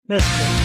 Missed it.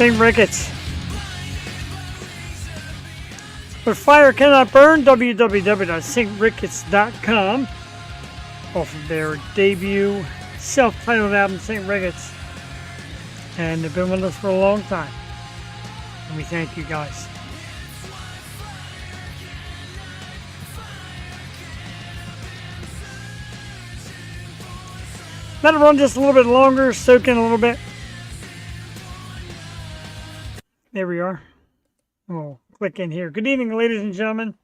St. Ricketts. But fire cannot burn, www.stricketts.com. Off of their debut self-titled album, St. Ricketts. And they've been with us for a long time. And we thank you guys. Let it run just a little bit longer, soak in a little bit. There we are. We'll click in here. Good evening, ladies and gentlemen.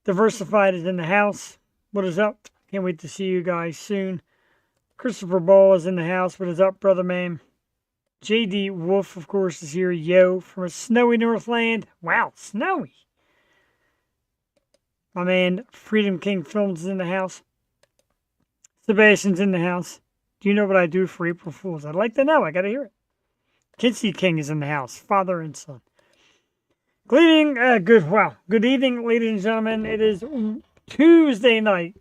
Diversified is in the house. What is up? Can't wait to see you guys soon. Christopher Ball is in the house. What is up, brother man? JD Wolf, of course, is here. Yo, from a snowy Northland. Wow, snowy. My man, Freedom King Films is in the house. Sebastian's in the house. Do you know what I do for April Fools? I'd like to know. I got to hear it. Kinsey King is in the house. Father and son. Good evening, good evening, ladies and gentlemen. It is Tuesday night.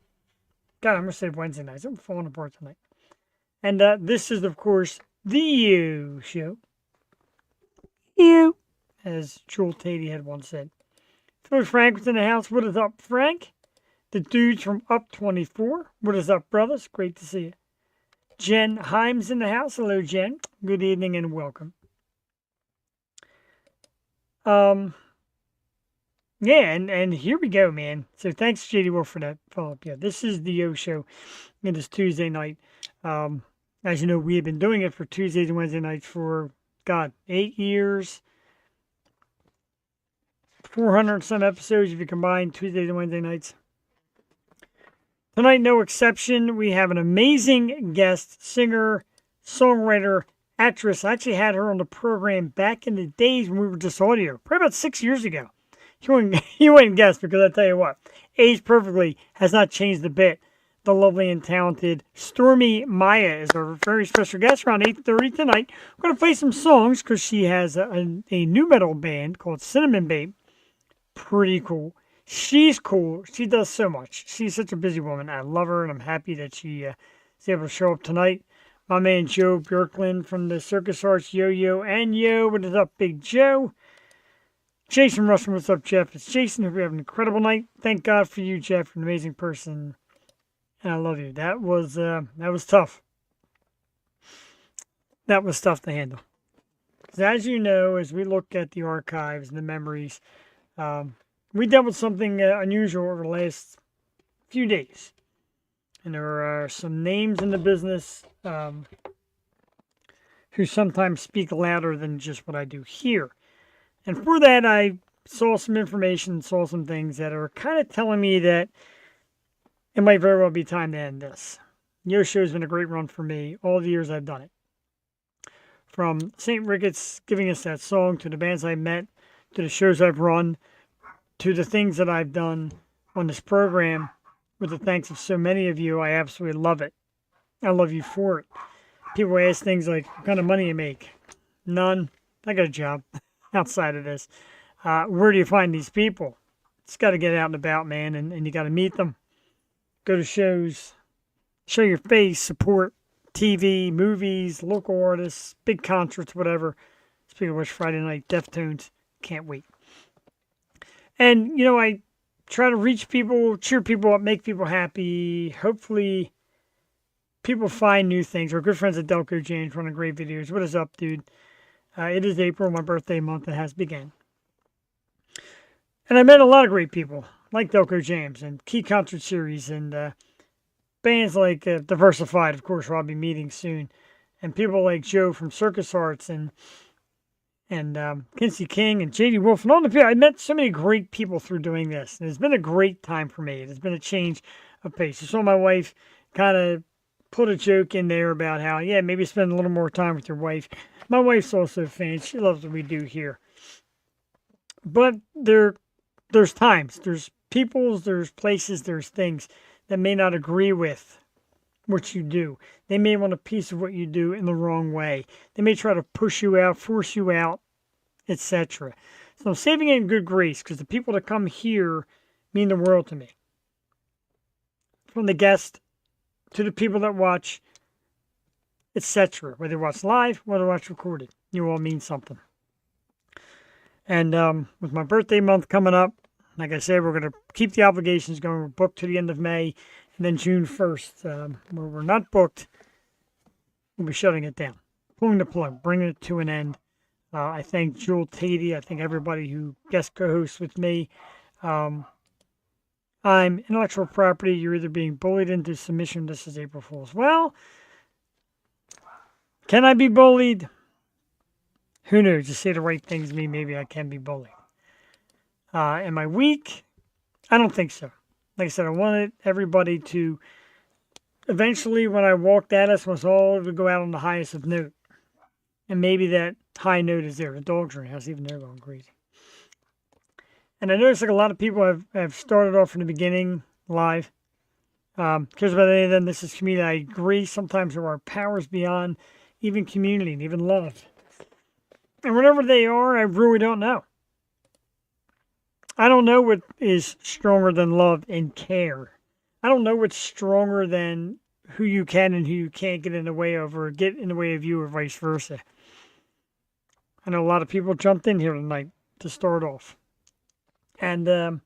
God, I'm going to say Wednesday night. I'm falling apart tonight. And this is, of course, the You Show. You, as Jewel Tatey had once said. Phil Frank was in the house. What is up, Frank? The dudes from Up 24. What is up, brothers? Great to see you. Jen Himes in the house. Hello, Jen. Good evening and welcome. Yeah, and here we go, man. So thanks, JD Wolf, for that follow-up. Yeah, this is the Yo Show. It is Tuesday night. As you know, we have been doing it for Tuesdays and Wednesday nights for, 8 years. 400 and some episodes if you combine Tuesdays and Wednesday nights. Tonight, no exception. We have an amazing guest, singer, songwriter, actress. I actually had her on the program back in the days when we were just audio, probably about 6 years ago. You wouldn't guess, because I tell you what, age perfectly has not changed a bit. The lovely and talented Stormi Maya is our very special guest around 8:30 tonight. We're going to play some songs because she has a new metal band called Cinnamon Babe. Pretty cool. She's cool. She does so much. She's such a busy woman. I love her, and I'm happy that she is able to show up tonight. My man Joe Bjorklund from the Circus Arts, Yo-Yo and Yo. What is up, Big Joe? Jason Rushman, what's up, Jeff? It's Jason. Hope you have an incredible night. Thank God for you, Jeff. You're an amazing person, and I love you. That was tough. That was tough to handle. Because as you know, as we look at the archives and the memories, we dealt with something unusual over the last few days. And there are some names in the business who sometimes speak louder than just what I do here. And for that, I saw some information, saw some things that are kind of telling me that it might very well be time to end this. Yo Show's been a great run for me all the years I've done it. From St. Ricketts giving us that song, to the bands I met, to the shows I've run, to the things that I've done on this program, with the thanks of so many of you, I absolutely love it. I love you for it. People ask things like, what kind of money you make? None. I got a job outside of this. Where do you find these people? It's got to get out and about, man, and you got to meet them. Go to shows, show your face, support TV, movies, local artists, big concerts, whatever. Speaking of which, Friday night, Deftones, can't wait. And, I try to reach people, cheer people up, make people happy. Hopefully, people find new things. Our good friends at Delco James running great videos. What is up, dude? It is April, my birthday month. It has begun. And I met a lot of great people, like Delco James and Key Concert Series and bands like Diversified, of course, who I'll be meeting soon. And people like Joe from Circus Arts and Kinsey King and J.D. Wolf and all the people. I met so many great people through doing this. And it's been a great time for me. It has been a change of pace. You saw my wife kind of put a joke in there about how, maybe spend a little more time with your wife. My wife's also a fan. She loves what we do here. But there's times, there's peoples, there's places, there's things that may not agree with what you do. They may want a piece of what you do in the wrong way. They may try to push you out, force you out, etc. So I'm saving it in good grace because the people that come here mean the world to me. From the guests to the people that watch, etc. Whether you watch live, whether you watch recorded, you all mean something. And with my birthday month coming up, like I said, we're going to keep the obligations going. We're booked to the end of May, and then June 1st, where we're not booked, we'll be shutting it down, pulling the plug, bringing it to an end. I thank Jewel Tatey. I thank everybody who guest co-hosts with me. I'm intellectual property. You're either being bullied into submission. This is April Fool's. Well, can I be bullied? Who knows? To say the right things to me, maybe I can be bullied. Am I weak? I don't think so. Like I said, I wanted everybody to, eventually when I walked at us, was all to go out on the highest of note. And maybe that high note is there. The dogs are in the house, even they're going crazy. And I noticed like a lot of people have started off from the beginning live. Cares about any of them. This is community. I agree. Sometimes there are powers beyond even community and even love. And whatever they are, I really don't know. I don't know what is stronger than love and care. I don't know what's stronger than who you can and who you can't get in the way of or get in the way of you or vice versa. I know a lot of people jumped in here tonight to start off. And I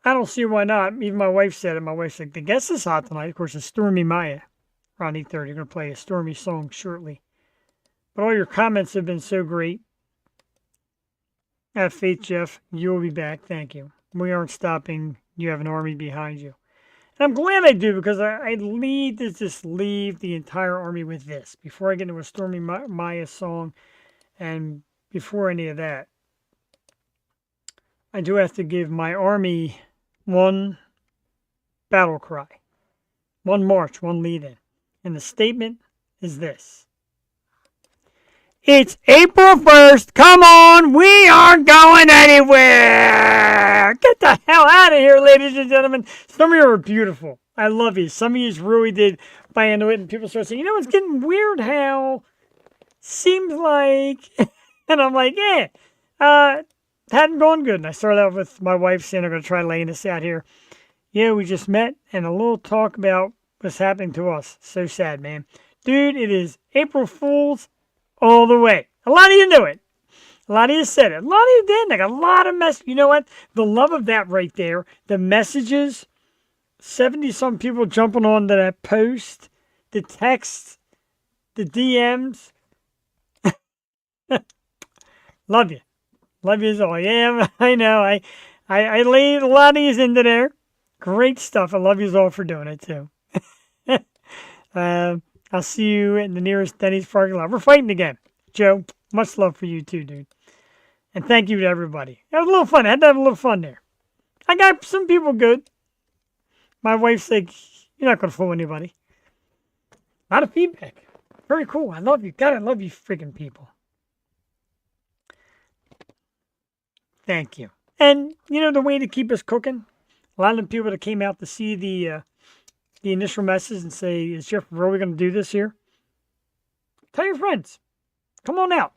don't see why not. Even my wife said it. My wife's like, the guest is hot tonight. Of course, it's Stormi Maya. Around 8:30, you're going to play a Stormi song shortly. But all your comments have been so great. Have faith, Jeff. You will be back. Thank you. We aren't stopping. You have an army behind you. And I'm glad I do because I need to just leave the entire army with this. Before I get into a Stormi Maya song and before any of that, I do have to give my army one battle cry, one march, one lead-in. And the statement is this. It's April 1st. Come on. We aren't going anywhere. Get the hell out of here, ladies and gentlemen. Some of you are beautiful. I love you. Some of you really did buy into it. And people start saying, it's getting weird how seems like, and I'm like, hadn't gone good. And I started out with my wife saying, I'm going to try laying this out here. Yeah, we just met and a little talk about what's happening to us. So sad, man. Dude, it is April Fool's all the way. A lot of you knew it. A lot of you said it. A lot of you didn't. Like a lot of messages. You know what? The love of that right there. The messages. 70-some people jumping on to that post. The texts. The DMs. Love you. Love you all. Yeah, I know. I laid a lot of these into there. Great stuff. I love you all for doing it too. I'll see you in the nearest Denny's parking lot. We're fighting again. Joe, much love for you too, dude. And thank you to everybody. It was a little fun. I had to have a little fun there. I got some people good. My wife's like, you're not going to fool anybody. A lot of feedback. Very cool. I love you. God, I love you freaking people. Thank you. And, the way to keep us cooking, a lot of the people that came out to see the initial message and say, is Jeff really going to do this here? Tell your friends. Come on out.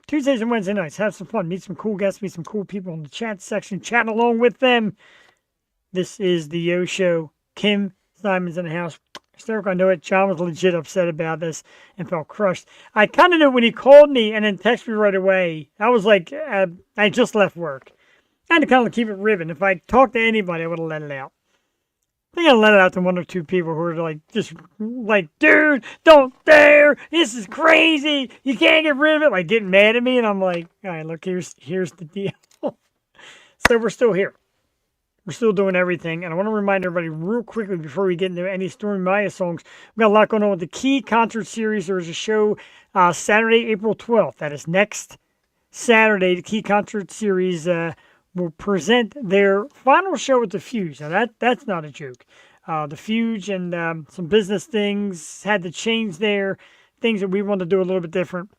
Tuesdays and Wednesday nights. Have some fun. Meet some cool guests. Meet some cool people in the chat section. Chat along with them. This is the Yo Show. Kim Simon's in the house. Hysterical, I know it. John was legit upset about this and felt crushed. I kind of knew when he called me and then texted me right away. I was like, I just left work. I had to kind of keep it ribbon. If I talked to anybody, I would have let it out. I think I let it out to one or two people who were like, just like, dude, don't dare. This is crazy. You can't get rid of it. Like getting mad at me. And I'm like, all right, look, here's the deal. So we're still here. We're still doing everything. And I want to remind everybody real quickly before we get into any Stormi Maya songs, we've got a lot going on with the Key Concert Series. There's a show Saturday, April 12th. That is next Saturday. The Key Concert Series will present their final show with the Fuse. Now, that's not a joke. The Fuse and some business things had to change there. Things that we want to do a little bit different.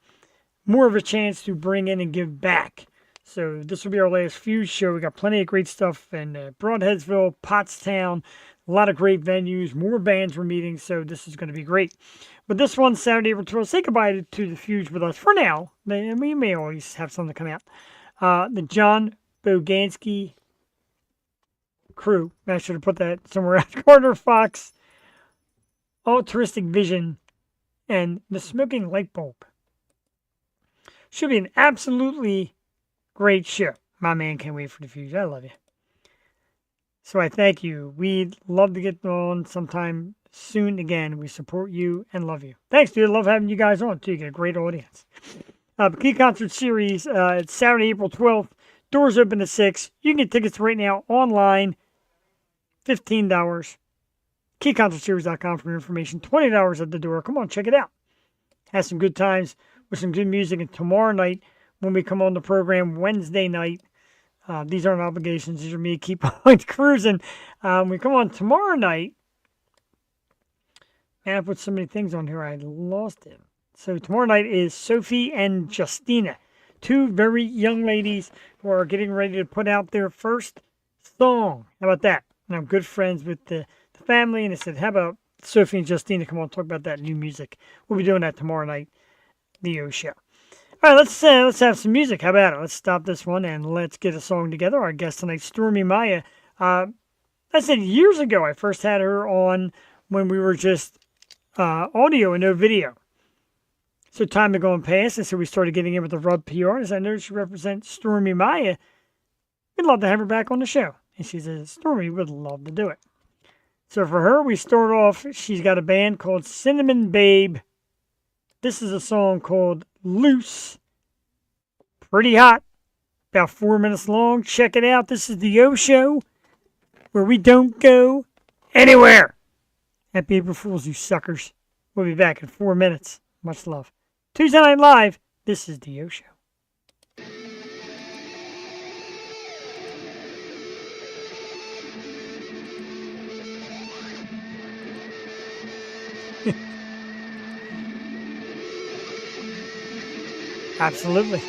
More of a chance to bring in and give back. So this will be our last Fuse show. We got plenty of great stuff in Broadheadsville, Pottstown, a lot of great venues, more bands we're meeting, so this is going to be great. But this one, Saturday, April 12th, say goodbye to the Fuse with us for now. We may always have something come out. The John Boganski crew, I should have put that somewhere else. Carter Fox, Altruistic Vision, and The Smoking Light Bulb. Should be an absolutely great show. My man can't wait for the Fuse. I love you. So I thank you. We'd love to get on sometime soon again. We support you and love you. Thanks, dude. Love having you guys on, too. You get a great audience. The Key Concert Series, it's Saturday, April 12th. Doors open at 6. You can get tickets right now online. $15. KeyConcertSeries.com for your information. $20 at the door. Come on, check it out. Have some good times with some good music. And tomorrow night, when we come on the program Wednesday night, these aren't obligations. These are me. Keep on cruising. We come on tomorrow night. Man, I put so many things on here. I lost it. So tomorrow night is Sophie and Justina. Two very young ladies who are getting ready to put out their first song. How about that? And I'm good friends with the family. And they said, how about Sophie and Justina come on and talk about that new music? We'll be doing that tomorrow night. The O Show. All right, let's have some music. How about it? Let's stop this one and let's get a song together. Our guest tonight, Stormi Maya. I said years ago I first had her on when we were just audio and no video. So time had gone past, and so we started getting in with the Rub PR. As I know she represents Stormi Maya, we'd love to have her back on the show. And she says, Stormi would love to do it. So for her, we start off, she's got a band called Cinnamon Babe. This is a song called Loose. Pretty hot. About 4 minutes long. Check it out. This is the Yo Show, where we don't go anywhere. Happy April Fools, you suckers. We'll be back in 4 minutes. Much love. Tuesday Night Live. This is the Yo Show. Absolutely.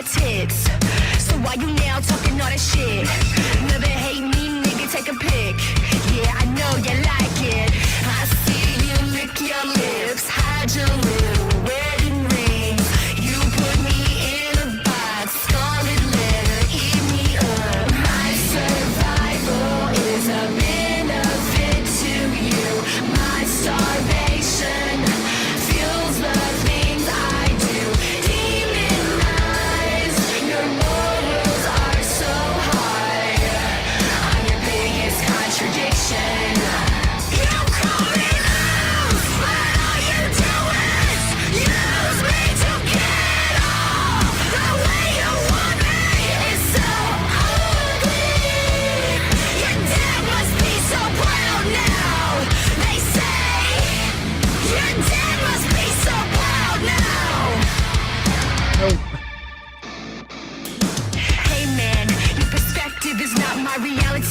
Tits. So why you now talking all that shit? Love and hate me, nigga, take a pic. Yeah, I know you like it. I see you lick your lips, hide your little wedding ring. You put me in a box, scarlet letter, eat me up. My survival is a benefit to you. My starvation fuels the things I do. Demon your morals are so high.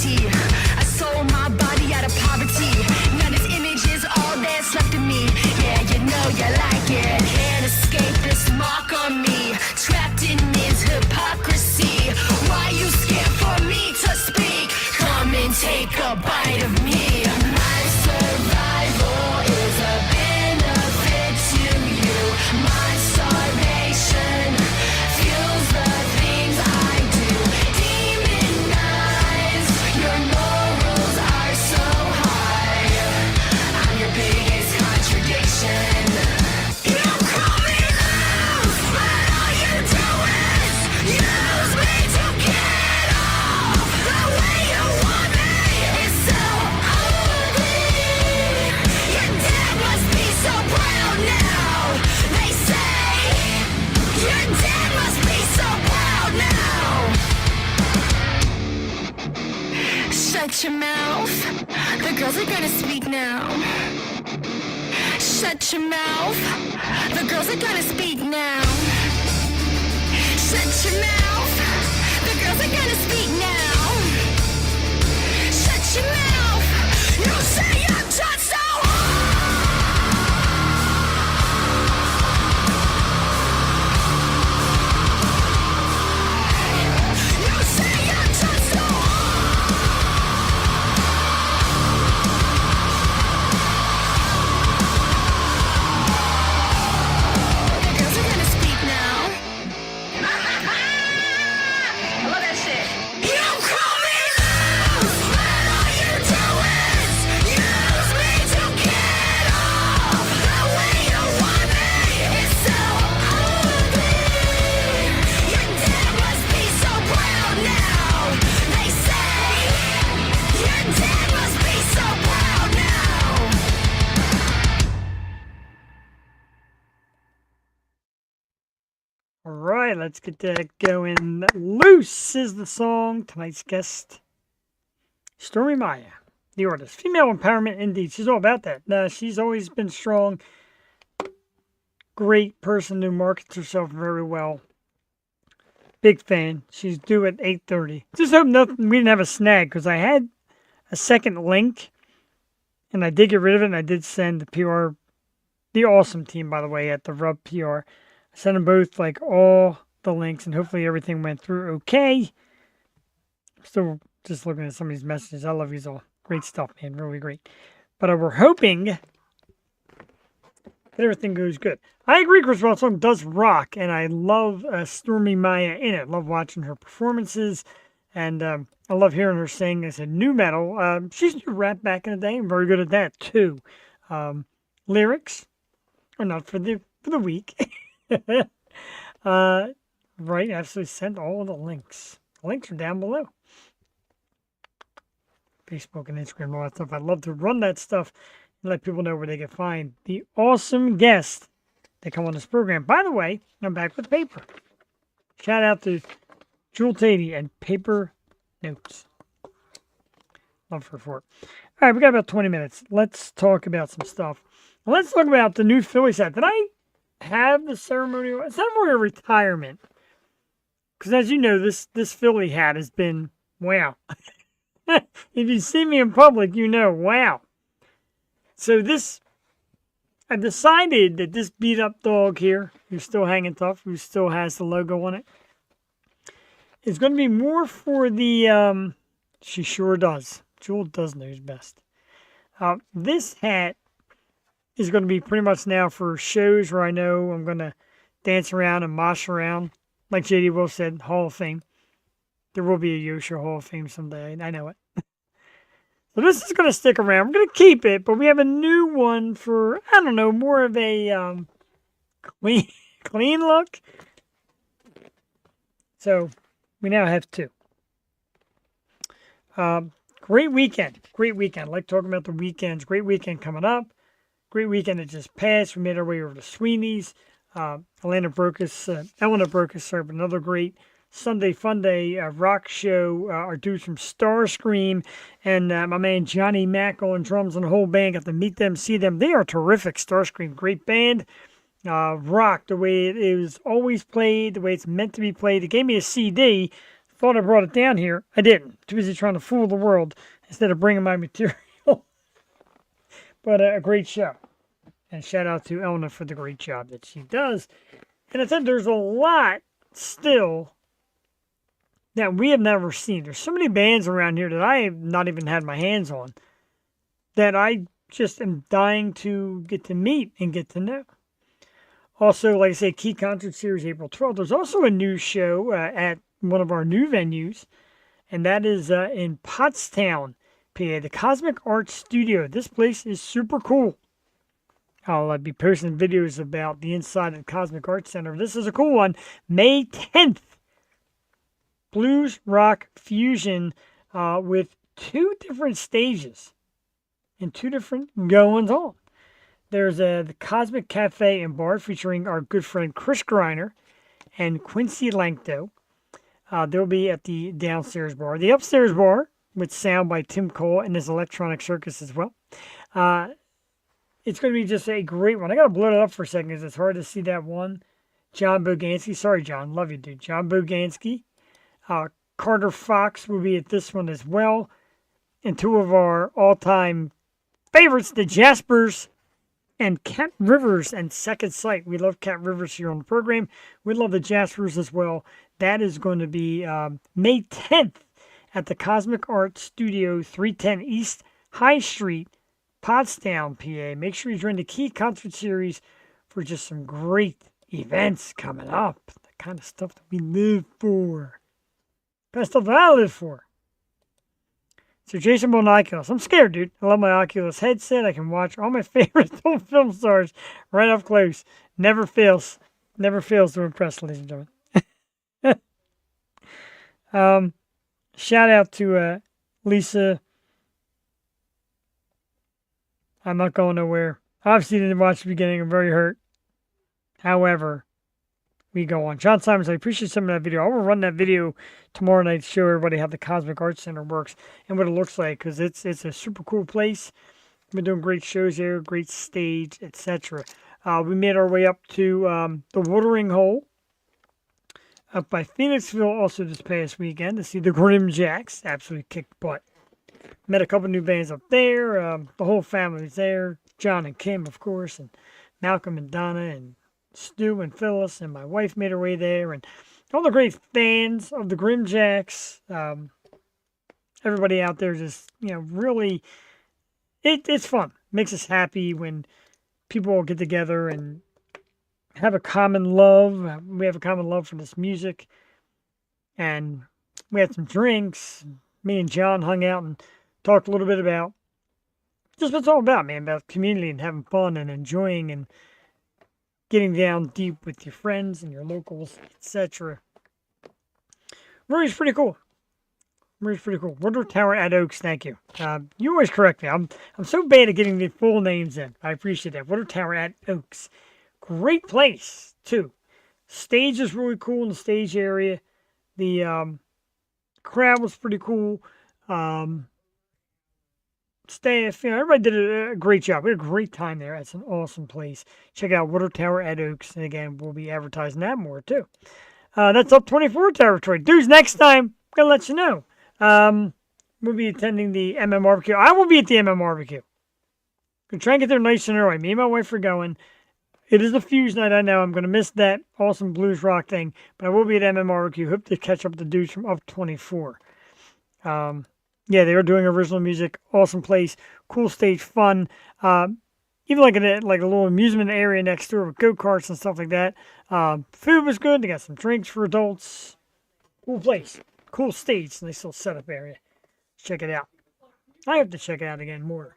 reality. I sold my body out of poverty. Now this image is all that's left of me. Yeah, you know you like it. Can't escape this mark on me. Trapped in this hypocrisy. Why you scared for me to speak? Come and take a bite of me. My survival is a benefit to you. My starvation fuels the things I do. Demonize, your morals are so high. I'm your biggest contradiction. You call me loose, but all you do is use me to get off. The way you want me is so ugly. Your dad must be so proud now. They say your dad must be so proud now. Shut your mouth. The girls are gonna speak now. Shut your mouth. The girls are gonna speak now. Shut your mouth. The girls are gonna speak now. Shut your mouth. You say I'm just so hard. You say I'm just so hard. The girls are gonna speak now. I love that shit. You call me loose, but all you do is use me to get off. The way you want me is so ugly. Your dad must be so proud now. They say your dad must be so proud now. All right, let's get that going. Loose is the song. Tonight's guest, Stormi Maya, the artist. Female empowerment, indeed. She's all about that. She's always been strong. Great person who markets herself very well. Big fan. She's due at 8:30. Just hope we didn't have a snag, because I had a second link, and I did get rid of it, and I did send the PR, the awesome team, by the way, at the Rub PR. I sent them both, like, all the links, and hopefully everything went through okay. I'm still just looking at some of these messages. I love these all. Great stuff, man. Really great. But we're hoping that everything goes good. I agree, Chris Brown's song does rock, and I love Stormi Maya in it. I love watching her performances, and I love hearing her sing. I said new metal. She used to rap back in the day, and very good at that, too. Lyrics are not for the weak. Right, absolutely sent all the links. The links are down below. Facebook and Instagram and all that stuff. I'd love to run that stuff and let people know where they can find the awesome guests that come on this program. By the way, I'm back with paper. Shout out to Jewel Tatey and Paper Notes. Love her for it. All right, we got about 20 minutes. Let's talk about some stuff. Let's talk about the new Phillies hat. Did I have the ceremonial? It's not more a retirement. Because as you know, this Philly hat has been, wow. If you see me in public, you know, wow. So I decided that this beat up dog here, who's still hanging tough, who still has the logo on it, is going to be more for the, she sure does. Jewel does knows best. This hat is going to be pretty much now for shows where I know I'm going to dance around and mosh around. Like J.D. Will said, Hall of Fame. There will be a Yosha Hall of Fame someday. I know it. So this is going to stick around. We're going to keep it, but we have a new one for, I don't know, more of a clean look. So we now have two. Great weekend. Great weekend. I like talking about the weekends. Great weekend coming up. Great weekend that just passed. We made our way over to Sweeney's. Eleanor Brocus, but another great Sunday Fun Day rock show. Our dudes from Starscream and my man Johnny Mack on drums and the whole band. Got to meet them, see them. They are terrific. Starscream, great band. Rock the way it is always played, the way it's meant to be played. They gave me a CD thought I brought it down here. I didn't. Too busy trying to fool the world instead of bringing my material. But a great show. And shout out to Elna for the great job that she does. And I think there's a lot still that we have never seen. There's so many bands around here that I have not even had my hands on that I just am dying to get to meet and get to know. Also, like I say, Key Concert Series April 12th. There's also a new show at one of our new venues, and that is in Pottstown, PA, the Cosmic Art Studio. This place is super cool. I'll be posting videos about the inside of the Cosmic Art Center. This is a cool one. May 10th. Blues Rock Fusion with 2 different stages and 2 different goings on. There's the Cosmic Cafe and Bar featuring our good friend Chris Greiner and Quincy Lankto. They'll be at the downstairs bar. The upstairs bar with sound by Tim Cole and his Electronic Circus as well. It's going to be just a great one. I got to blow it up for a second because it's hard to see that one. John Bogansky. Sorry, John. Love you, dude. John Bogansky. Carter Fox will be at this one as well. And 2 of our all-time favorites, the Jaspers and Cat Rivers and Second Sight. We love Cat Rivers here on the program. We love the Jaspers as well. That is going to be May 10th at the Cosmic Art Studio, 310 East High Street, Pottstown, PA. Make sure you join the Key Concert Series for just some great events coming up. The kind of stuff that we live for. The kind of stuff that I live for. So Jason bought an Oculus. I'm scared, dude. I love my Oculus headset. I can watch all my favorite film stars right up close. Never fails. Never fails to impress, ladies and gentlemen. Shout out to Lisa. I'm not going nowhere. Obviously didn't watch the beginning. I'm very hurt. However, we go on. John Simons, I appreciate some of that video. I will run that video tomorrow night to show everybody how the Cosmic Arts Center works and what it looks like, because it's a super cool place. We've been doing great shows there, great stage, etc. We made our way up to the Watering Hole up by Phoenixville also this past weekend to see the Grim Jacks. Absolutely kicked butt. Met a couple new bands up there. The whole family was there. John and Kim, of course, and Malcolm and Donna and Stu and Phyllis, and my wife made her way there, and all the great fans of the Grim Jacks. Everybody out there just, really, it's fun. Makes us happy when people all get together and have a common love. We have a common love for this music, and we had some drinks. Me and John hung out and talked a little bit about just what it's all about, man, about community and having fun and enjoying and getting down deep with your friends and your locals, etc. Rory's pretty cool. Woodward Tower at Oaks, thank you. You always correct me. I'm so bad at getting the full names in. I appreciate that. Woodward Tower at Oaks. Great place, too. Stage is really cool in the stage area. The crowd was pretty cool. Staff, everybody did a great job. We had a great time there. It's an awesome place. Check out Woodward Tower at Oaks. And again, we'll be advertising that more, too. That's up 24 territory. Dudes, next time, I'm going to let you know. We'll be attending the MM Barbecue. I will be at the MM Barbecue. Going to try and get there nice and early. Me and my wife are going. It is a Fuse night, I know. I'm going to miss that awesome blues rock thing. But I will be at MM Barbecue. Hope to catch up with the dudes from up 24. Yeah, they are doing original music. Awesome place. Cool stage. Fun. Even like a little amusement area next door with go-karts and stuff like that. Food was good. They got some drinks for adults. Cool place. Cool stage. Nice little setup area. Check it out. I have to check it out again more.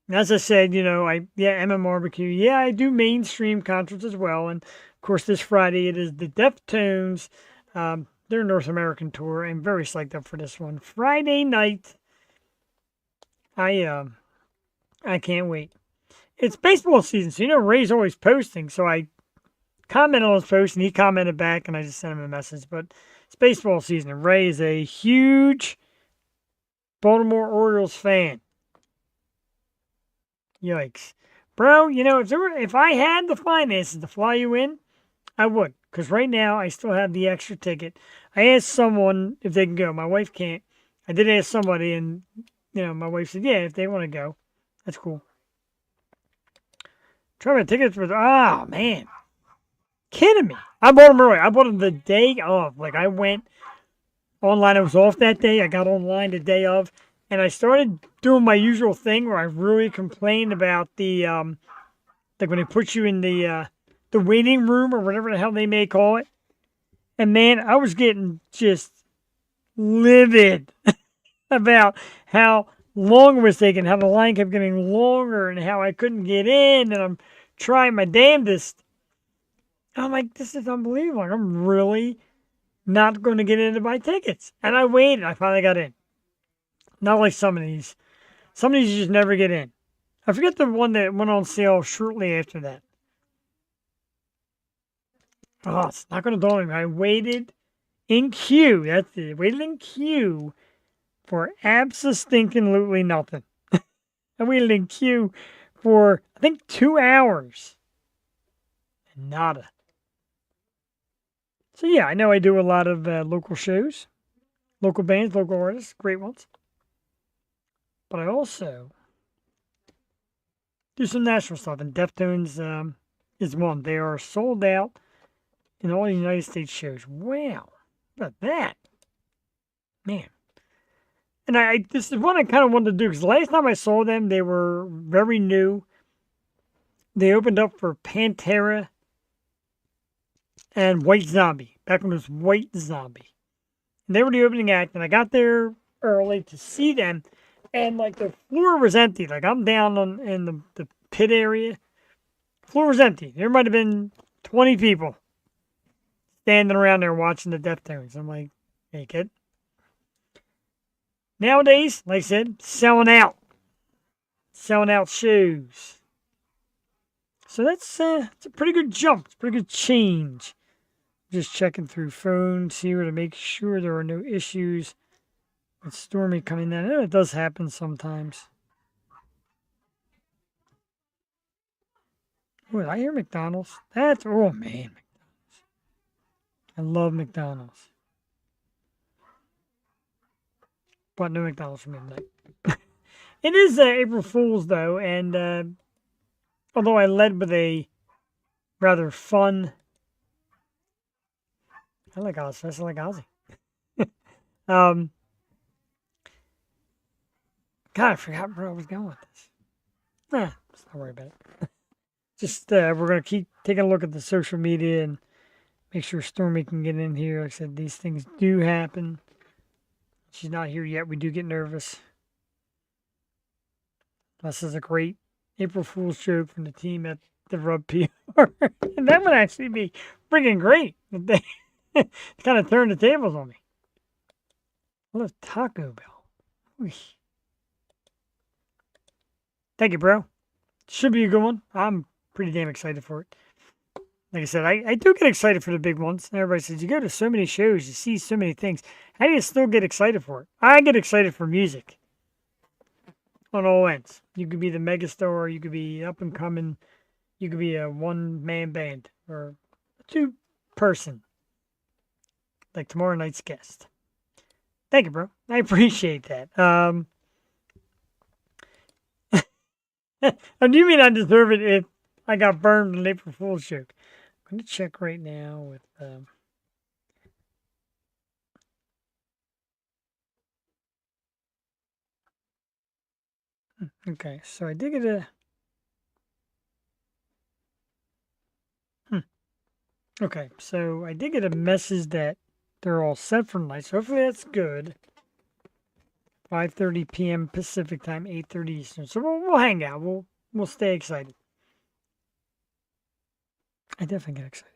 As I said, MM Barbecue. Yeah, I do mainstream concerts as well. And, of course, this Friday it is the Deftones. Their North American tour. I'm very psyched up for this one. Friday night. I can't wait. It's baseball season, so Ray's always posting. So I commented on his post, and he commented back, and I just sent him a message. But it's baseball season, and Ray is a huge Baltimore Orioles fan. Yikes. Bro, if I had the finances to fly you in, I would. Because right now, I still have the extra ticket. I asked someone if they can go. My wife can't. I did ask somebody, and, my wife said, yeah, if they want to go. That's cool. Try my tickets with, oh, man. Kidding me. I bought them early. I bought them the day of. Like, I went online. I was off that day. I got online the day of. And I started doing my usual thing where I really complained about the, like when they put you in the waiting room or whatever the hell they may call it. And man, I was getting just livid about how long it was taking, how the line kept getting longer, and how I couldn't get in, and I'm trying my damnedest. I'm like, this is unbelievable. Like, I'm really not going to get in to buy tickets. And I waited. I finally got in. Not like some of these. Some of these you just never get in. I forget the one that went on sale shortly after that. Oh, it's not going to dawn on me. I waited in queue. That's it. Waited in queue for abso-stinking-lutely nothing. I waited in queue for, I think, 2 hours. And nada. So, yeah, I know I do a lot of local shows, local bands, local artists, great ones. But I also do some national stuff, and Deftones is one. They are sold out in all the United States shows. Wow. Look at that. Man. And this is what I kind of wanted to do, because last time I saw them, they were very new. They opened up for Pantera and White Zombie, back when it was White Zombie. And they were the opening act, and I got there early to see them, and like the floor was empty. Like I'm down in the pit area. Floor was empty. There might have been 20 people standing around there watching the Deftones. I'm like, hey, kid. Nowadays, like I said, selling out shoes. So that's it's a pretty good jump. It's a pretty good change. Just checking through phones here to make sure there are no issues with Stormi coming in. It does happen sometimes. Oh, did I hear McDonald's? Oh man, McDonald's. I love McDonald's. But no McDonald's for midnight. It is April Fool's, though, and although I led with a rather fun... I like Ozfest. I like Ozzy. God, I forgot where I was going with this. Let's not worry about it. Just, we're going to keep taking a look at the social media and make sure Stormi can get in here. Like I said, these things do happen. She's not here yet. We do get nervous. This is a great April Fool's joke from the team at the Rub PR. And that would actually be freaking great. They kind of turned the tables on me. I love Taco Bell. Whoosh. Thank you, bro. Should be a good one. I'm pretty damn excited for it. Like I said, I do get excited for the big ones. And everybody says, you go to so many shows, you see so many things. How do you still get excited for it? I get excited for music. On all ends. You could be the megastar, you could be up and coming, you could be a one-man band, or a two-person. Like tomorrow night's guest. Thank you, bro. I appreciate that. And you mean I deserve it if I got burned in April Fool's joke? I'm going to check right now with... Okay, so I did get a... Okay, so I did get a message that they're all set for tonight, so hopefully that's good. 5:30 p.m. Pacific time, 8:30 Eastern. So we'll hang out. We'll stay excited. I definitely get excited.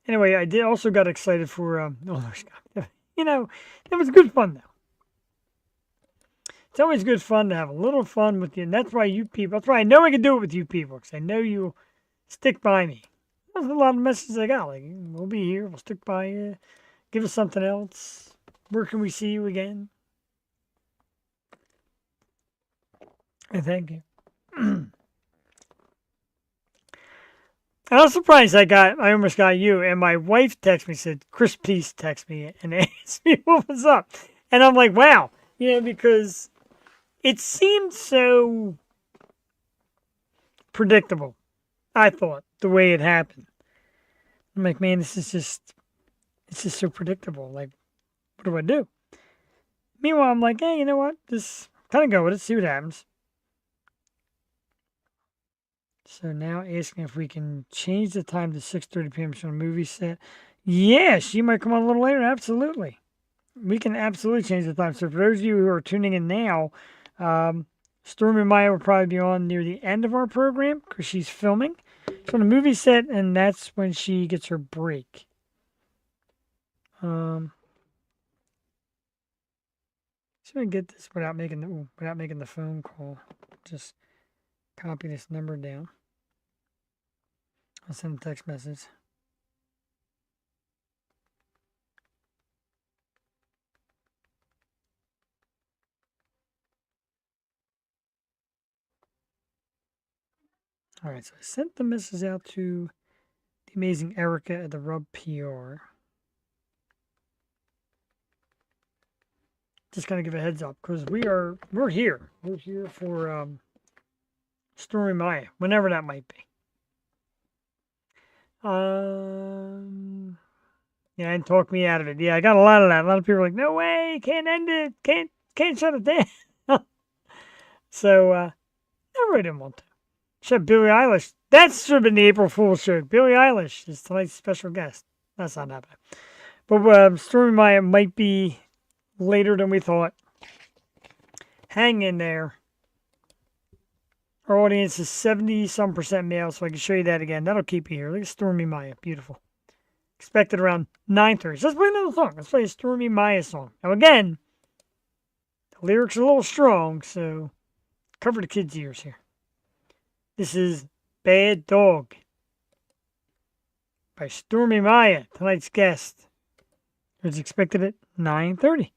Anyway, I did also got excited for you know, it was good fun though. It's always good fun to have a little fun with you, and that's why you people. That's why I know I can do it with you people, because I know you'll stick by me. There's a lot of messages I got. Like, we'll be here. We'll stick by you. Give us something else. Where can we see you again? And thank you. I was surprised I almost got you. And my wife texted me, said, Chris, please text me and ask me what was up. And I'm like, wow. Because it seemed so predictable, I thought, the way it happened. I'm like, man, it's just so predictable. Like, what do I do? Meanwhile, I'm like, hey, you know what? Just kind of go with it, see what happens. So now asking if we can change the time to 6:30 p.m. on a movie set. Yeah, she might come on a little later. Absolutely. We can absolutely change the time. So for those of you who are tuning in now, Stormi Maya will probably be on near the end of our program because she's filming. She's on a movie set, and that's when she gets her break. So I get this without making the phone call. Just copy this number down. I'll send a text message. All right, so I sent the message out to the amazing Erica at the Rub PR. Just kind of give a heads up because we're here. We're here for Stormi Maya, whenever that might be. Yeah, and talk me out of it. Yeah, I got a lot of that. A lot of people are like, no way, can't end it, can't shut it down. So I really didn't want to. Should Billie Eilish. That should have been the April Fool's show. Billie Eilish is tonight's special guest. That's not happening. But Stormi Maya might be later than we thought. Hang in there. Our audience is 70-some% male, so I can show you that again. That'll keep you here. Look at Stormi Maya. Beautiful. Expected around 9:30. Let's play another song. Let's play a Stormi Maya song. Now again, the lyrics are a little strong, so cover the kids' ears here. This is Bad Dog by Stormi Maya, tonight's guest. It's expected at 9:30.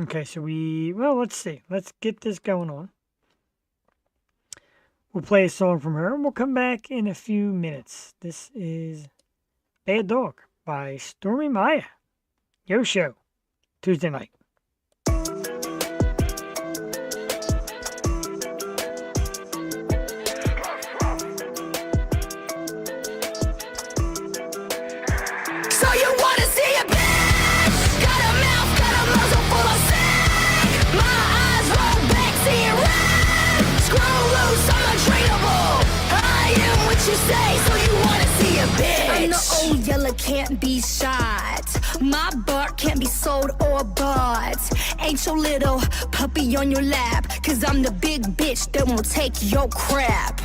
Okay, so let's see. Let's get this going on. We'll play a song from her, and we'll come back in a few minutes. This is Bad Dog by Stormi Maya. Yo Show, Tuesday night. Can't be shot. My bark can't be sold or bought. Ain't your little puppy on your lap, cause I'm the big bitch that won't take your crap.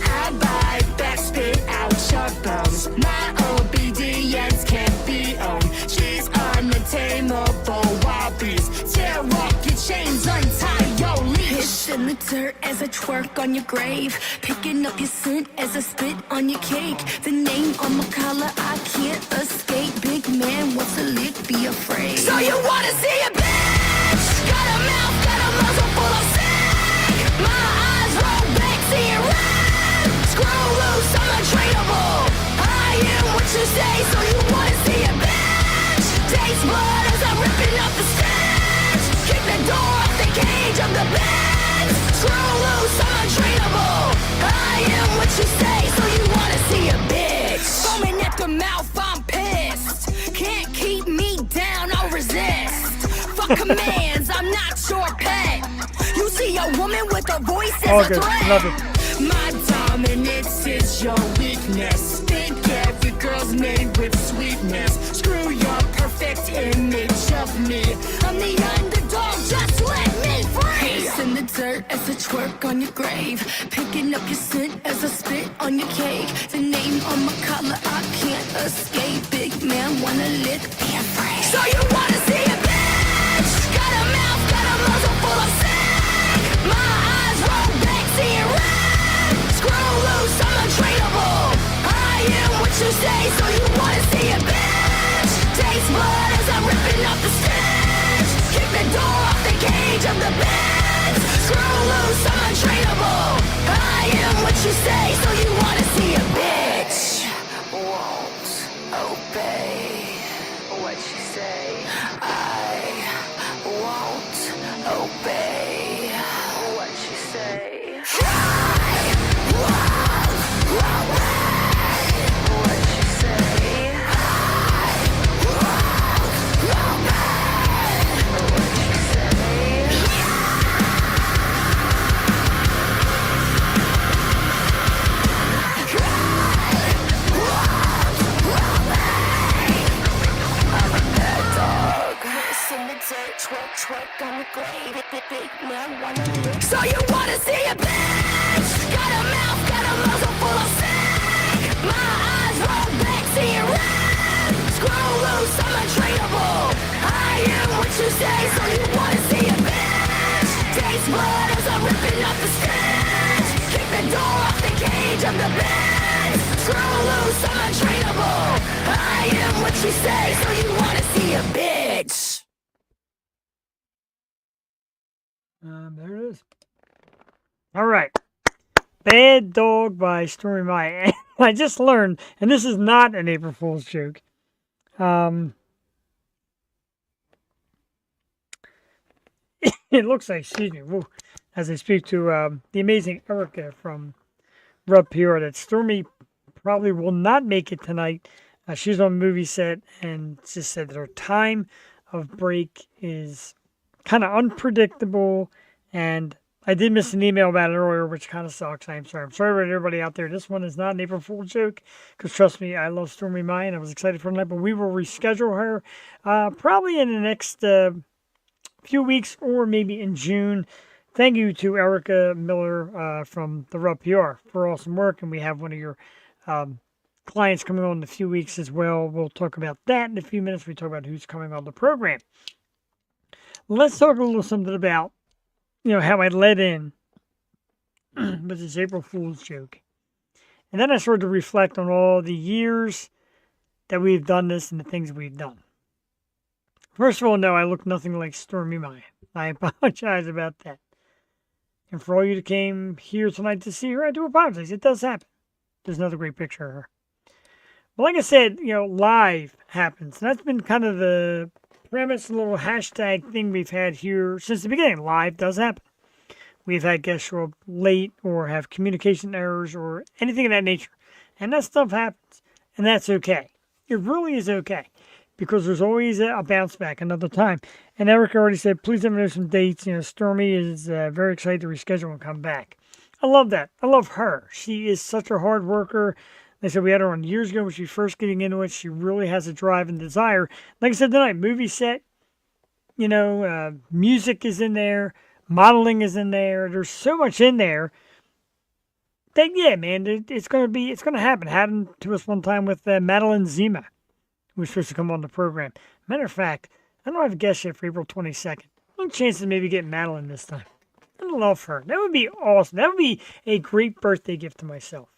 I bite back, spit out your bones. My obedience can't be owned. She's untamable, wild beast. Tear off your chains, untie your leash. Piss in the dirt as I twerk on your grave. Picking up your scent as I spit on your cake. The name on my collar, I can't escape. Big man wants a lick, be afraid. So you wanna see a bitch? Got a mouth, got a muzzle full of sick. My eyes roll back, seeing red. Screw loose, I'm untrainable. I am what you say, so you wanna see a bitch? Taste blood as I'm ripping up the stairs. Kick the door off the cage of the bed. Screw loose, I'm untrainable. I am what you say, so you wanna see a bitch? Foaming at the mouth, I'm pissed. Can't keep me down, I'll resist. Fuck commands, I'm not your pet. You see a woman with a voice as a threat. Love it. My dominance is your weakness. Think every girl's made with sweetness. Screw your perfect image of me. I'm the underdog, just let me free. Piss in the dirt as I twerk on your grave. Picking up your scent as I spit on your cake. The name on my collar, I can't escape. Big man wanna lick, be afraid. So you wanna see a bitch? Got a mouth, got a muzzle full of sick. My eyes roll back, seeing red. Screw loose, I'm untrainable. I am what you say, so you wanna see a bitch? Taste blood as I'm ripping up the stairs. Kick the door off the the best. Screw loose, I'm untrainable. I am what you say, so you wanna see a bitch won't obey what you say. I won't obey what you say. I won't obey what you say. I won't obey what you say. In the dirt, twerk on the grave, big marijuana. So you wanna see a bitch? Got a mouth, got a muzzle full of sick. My eyes roll back, seeing red. Screw loose, I'm untrainable. I am what you say, so you wanna see a bitch? Taste blood as I'm ripping up the stitch. Kick the door off the cage of the bed. Screw loose, I'm untrainable. I am what you say, so you wanna see a bitch? There it is. All right. Bad Dog by Stormi Maya. I just learned, and this is not an April Fool's joke. It looks like, excuse me, woo, as I speak to the amazing Erica from Rub PR, that Stormi probably will not make it tonight. She's on a movie set and just said that her time of break is kind of unpredictable, and I did miss an email about it earlier, which kind of sucks. I'm sorry about everybody out there. This one is not an April Fool's joke, because trust me, I love Stormi Maya, and I was excited for tonight, but we will reschedule her probably in the next few weeks, or maybe in June. Thank you to Erica Miller from the Rub PR for awesome work, and we have one of your clients coming on in a few weeks as well. We'll talk about that in a few minutes. We talk about who's coming on the program. Let's talk a little something about, how I led in with this April Fool's joke. And then I started to reflect on all the years that we've done this and the things we've done. First of all, no, I look nothing like Stormi Maya. I apologize about that. And for all you that came here tonight to see her, I do apologize. It does happen. There's another great picture of her. But like I said, live happens. And that's been kind of the premise, a little hashtag thing we've had here since the beginning. Live does happen. We've had guests show up late or have communication errors or anything of that nature. And that stuff happens. And that's okay. It really is okay. Because there's always a bounce back another time. And Erica already said, please let me know some dates. Stormi is very excited to reschedule and come back. I love that. I love her. She is such a hard worker. Like I said, we had her on years ago when she was first getting into it. She really has a drive and desire. Like I said tonight, movie set, music is in there. Modeling is in there. There's so much in there that, yeah, man, it's going to happen. It happened to us one time with Madeline Zima, who was supposed to come on the program. Matter of fact, I don't have a guest yet for April 22nd. No chance of maybe getting Madeline this time. I love her. That would be awesome. That would be a great birthday gift to myself.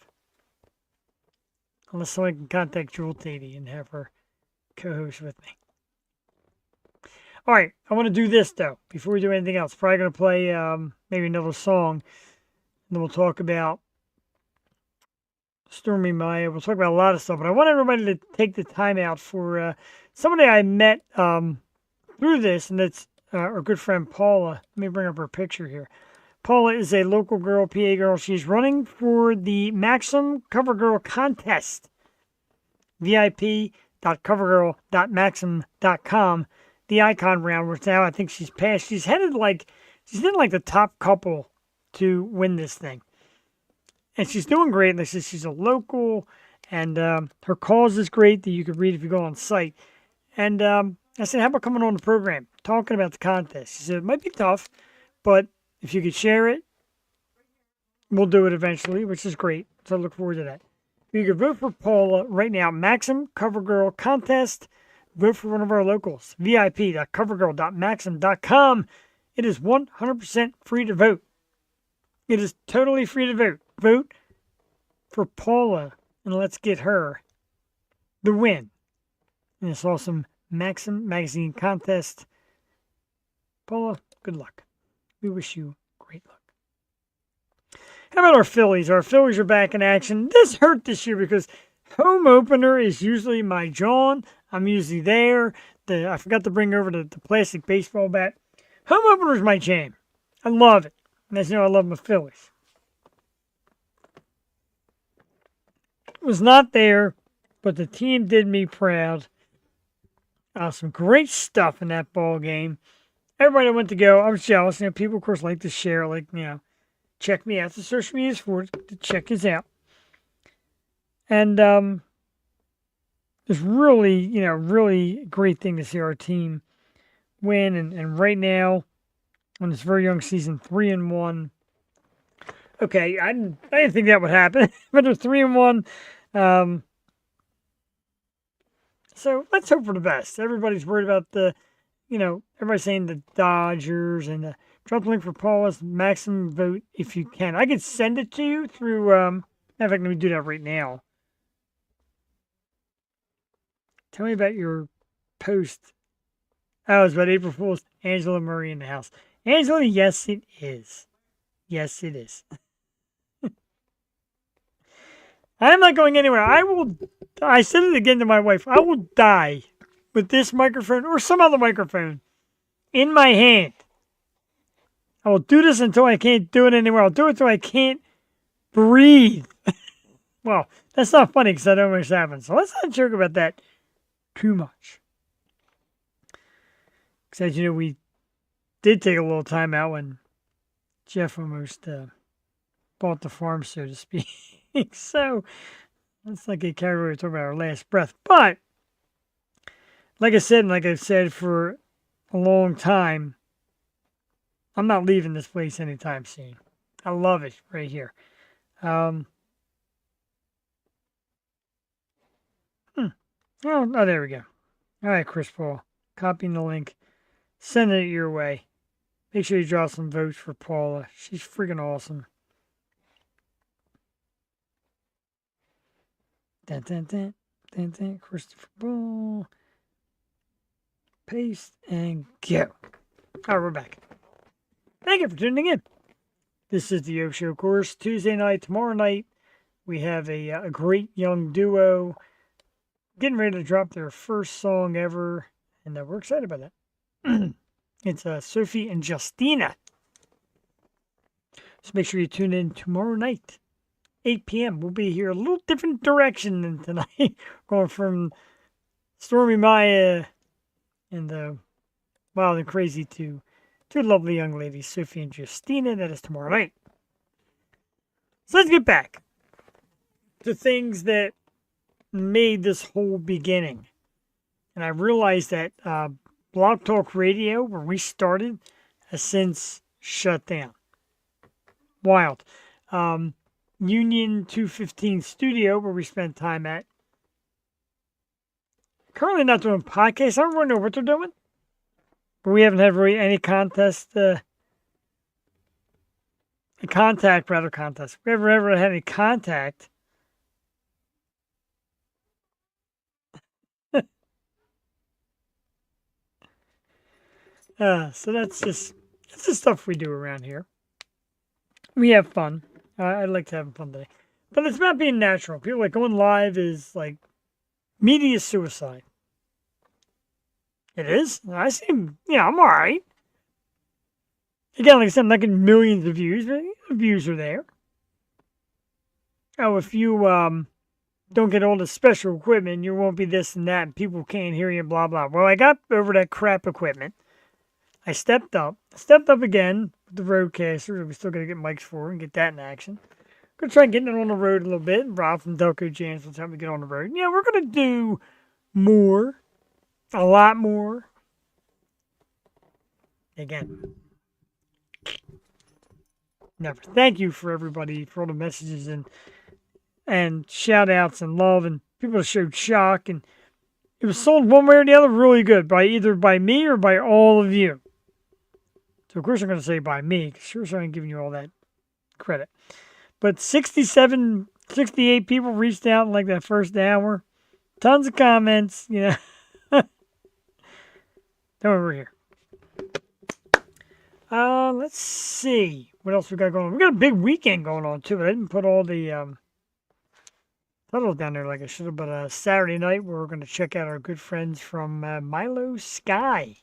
Unless someone can contact Jewel Tatey and have her co-host with me. All right, I want to do this, though, before we do anything else. Probably going to play maybe another song, and then we'll talk about Stormi Maya. We'll talk about a lot of stuff, but I want everybody to take the time out for somebody I met through this, and it's our good friend Paula. Let me bring up her picture here. Paula is a local girl, PA girl. She's running for the Maxim Cover Girl contest. VIP.covergirl.maxim.com. The icon round, which now I think she's passed. She's in like the top couple to win this thing. And she's doing great. Like I said, she's a local, and her cause is great that you can read if you go on site. And I said, how about coming on the program, talking about the contest? She said, it might be tough, but if you could share it, we'll do it eventually, which is great. So I look forward to that. You can vote for Paula right now. Maxim Cover Girl contest. Vote for one of our locals. VIP.covergirl.maxim.com. It is 100% free to vote. It is totally free to vote. Vote for Paula, and let's get her the win in this awesome Maxim Magazine contest. Paula, good luck. we wish you great luck. How about our Phillies? Our Phillies are back in action. This hurt this year because home opener is usually my John. I'm usually there. I forgot to bring over the plastic baseball bat. Home opener is my jam. I love it. And as you know, I love my Phillies. Was not there, but the team did me proud. Some great stuff in that ball game. Everybody that went to go, I was jealous. People, of course, like to share, check me out. The social media is for it to check us out. And it's really, really great thing to see our team win. And right now, on this very young season, 3-1. Okay, I didn't think that would happen, but they're 3-1. So let's hope for the best. Everybody's worried about everybody's saying the Dodgers and drop the link for Paula's maximum vote if you can. I could send it to you through, in fact, let me do that right now. Tell me about your post. Oh, it's about April Fool's. Angela Murray in the house. Angela, yes, it is. Yes, it is. I'm not going anywhere. I said it again to my wife. I will die with this microphone or some other microphone in my hand. I will do this until I can't do it anymore. I'll do it until I can't breathe. Well, that's not funny because that almost happened. So let's not joke about that too much. Because as you know, we did take a little time out when Jeff almost bought the farm, so to speak. So let's not get carried away talking about our last breath. But like I said, and like I've said for a long time, I'm not leaving this place anytime soon. I love it right here. Oh, there we go. All right, Chris Paul. Copying the link. Sending it your way. Make sure you draw some votes for Paula. She's freaking awesome. Dun, dun, dun, dun, dun. Christopher Ball. Paste and go. All right, we're back. Thank you for tuning in. This is the O Show course. Tuesday night, tomorrow night, we have a great young duo getting ready to drop their first song ever, and we're excited about that. It's Sophie and Justina. So make sure you tune in tomorrow night, 8 p.m. We'll be here a little different direction than tonight. Going from Stormi Maya and Wild and Crazy to two lovely young ladies, Sophie and Justina. That is tomorrow night. So let's get back to things that made this whole beginning. And I realized that Blog Talk Radio, where we started, has since shut down. Wild. Union 215 Studio, where we spent time at. Currently not doing podcasts. I don't really know what they're doing. But we haven't had really any contest. Contact. We haven't ever had any contact. So that's the stuff we do around here. We have fun. I like to have fun today. But it's about being natural. People like going live is like media suicide. It is. I seem, I'm all right. Again, like I said, I'm not getting millions of views, but the views are there. Oh, if you don't get all the special equipment, you won't be this and that, and people can't hear you, blah, blah. Well, I got over that crap equipment. I stepped up again with the Roadcaster. We still got to get mics for and get that in action. Going to try getting it on the road a little bit. Rob from Delco Jams will help me get on the road. Yeah, we're going to do more. A lot more. Again. Never. Thank you for everybody, for all the messages and shout outs and love, and people that showed shock. And it was sold one way or the other really good, either by me or by all of you. So, of course, I'm going to say by me, because sure as I ain't giving you all that credit. But 68 people reached out in like that first hour. Tons of comments, Don't worry, we're here. Let's see what else we got going on. We got a big weekend going on too, but I didn't put all the titles down there like I should have. But Saturday night we're going to check out our good friends from Milo Sky.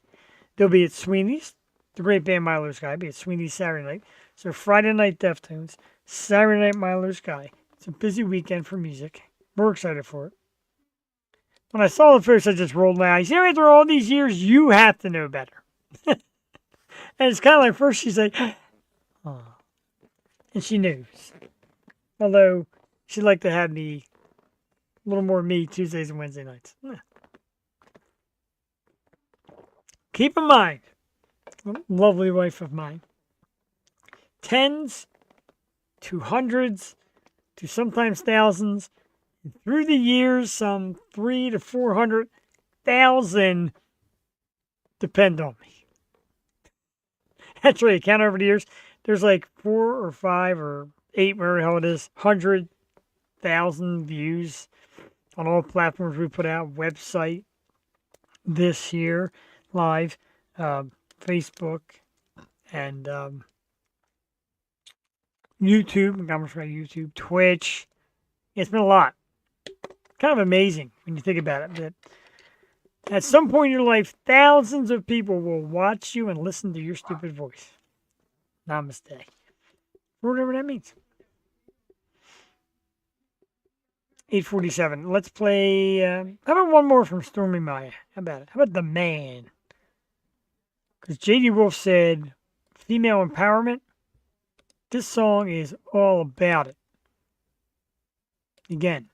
They'll be at Sweeney's. The great band Milo Sky will be at Sweeney's Saturday night. So Friday night Deftones, Saturday night Milo Sky. It's a busy weekend for music. We're excited for it. When I saw the first, I just rolled my eyes. You know, after all these years, you have to know better. And it's kind of like first she's like, oh. And she knows. Although she'd like to have me, a little more me, Tuesdays and Wednesday nights. Keep in mind, lovely wife of mine, tens to hundreds to sometimes thousands, and through the years, some 300,000 to 400,000 depend on me. That's right, count over the years. There's like 4 or 5 or 8, whatever the hell it is, 100,000 views on all platforms we put out. Website, this here, live, Facebook, and YouTube. I'm almost right, YouTube, Twitch. It's been a lot. Kind of amazing when you think about it. That at some point in your life, thousands of people will watch you and listen to your stupid voice. Namaste. Whatever that means. 8:47. Let's play. How about one more from Stormi Maya? How about it? How about The Man? Because J.D. Wolf said, female empowerment. This song is all about it. Again,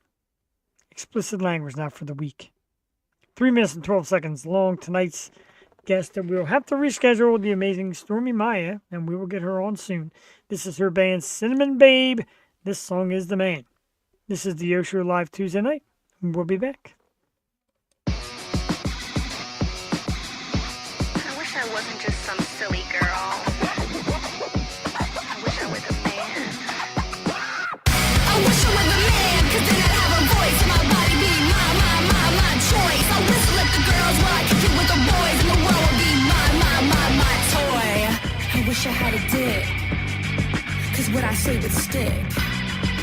explicit language, not for the weak. 3 minutes and 12 seconds long. Tonight's guest that we'll have to reschedule, the amazing Stormi Maya, and we will get her on soon. This is her band Cinnamon Babe. This song is The Man. This is the Yo Show Live Tuesday night. We'll be back. I wish I wasn't just some silly girl. I wish I was a man. I wish I was a man, cause then I'd have a voice and my body be my choice. I whistle at the girls while I kick it with the boys, and the world would be my toy. I wish I had a dick, cause what I say would stick.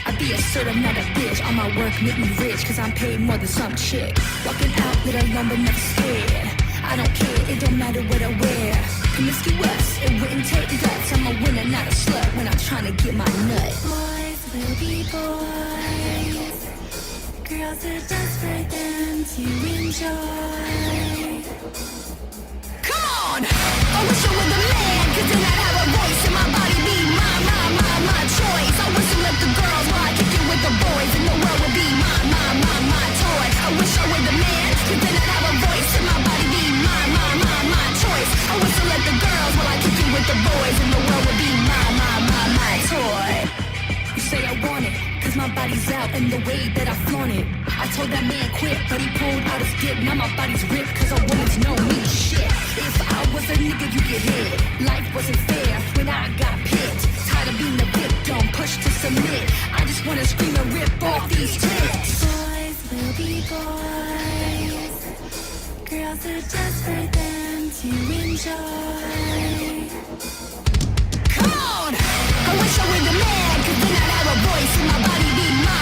I be assertive, not a bitch. All my work make me rich, cause I'm paid more than some chick. Walking out with a lumber, never scared. I don't care, it don't matter what I wear. Promiscuous, it wouldn't take guts. I'm a winner, not a slut, when I'm trying to get my nut. Boys will be boys. Girls are just for them to enjoy. Come on! I wish I was a man, cause then I'd have a voice and my body be my choice. I whistle at the girls while I kick it with the boys, and the world would be my toy. I wish I was a man, cause then I'd have a voice and my body be my choice. I whistle at the girls while I kick it with the boys, and the world would be my toy. You say I want it, cause my body's out and the way that I flaunt it. I told that man quit, but he pulled out his dick. Now my body's ripped, cause a woman's no me shit. If I was a nigga, you get hit. Life wasn't fair when I got picked. Tired of being the victim, pushed to submit. I just wanna scream and rip off these tits. Boys will be boys. Girls are just for them to enjoy. Come on! I wish I were the man, cause then I'd have a voice and my body be my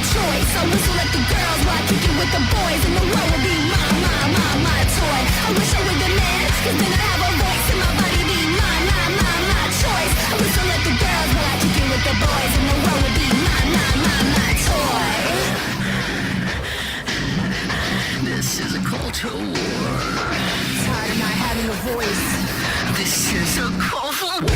choice. I whistle at the girls while I kick it with the boys, and the world would be my toy. I wish I were the man, cause then I'd have a voice and my body be my choice. I whistle at the girls while I kick it with the boys, and the world would be my toy. This is a call to war. Tired of not having a voice. This is a call for war.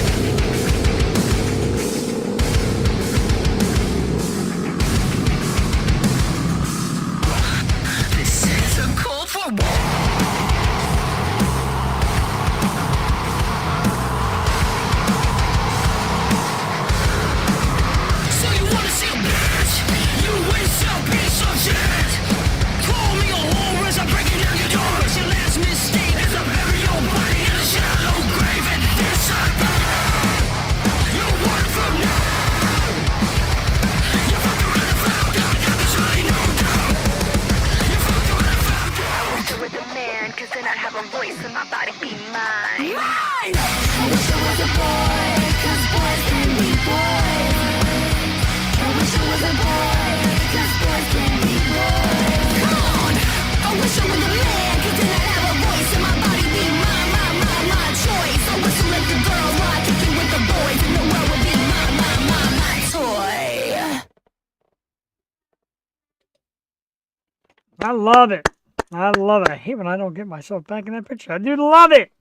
I love it. I love it. I hate when I don't get myself back in that picture. I do love it.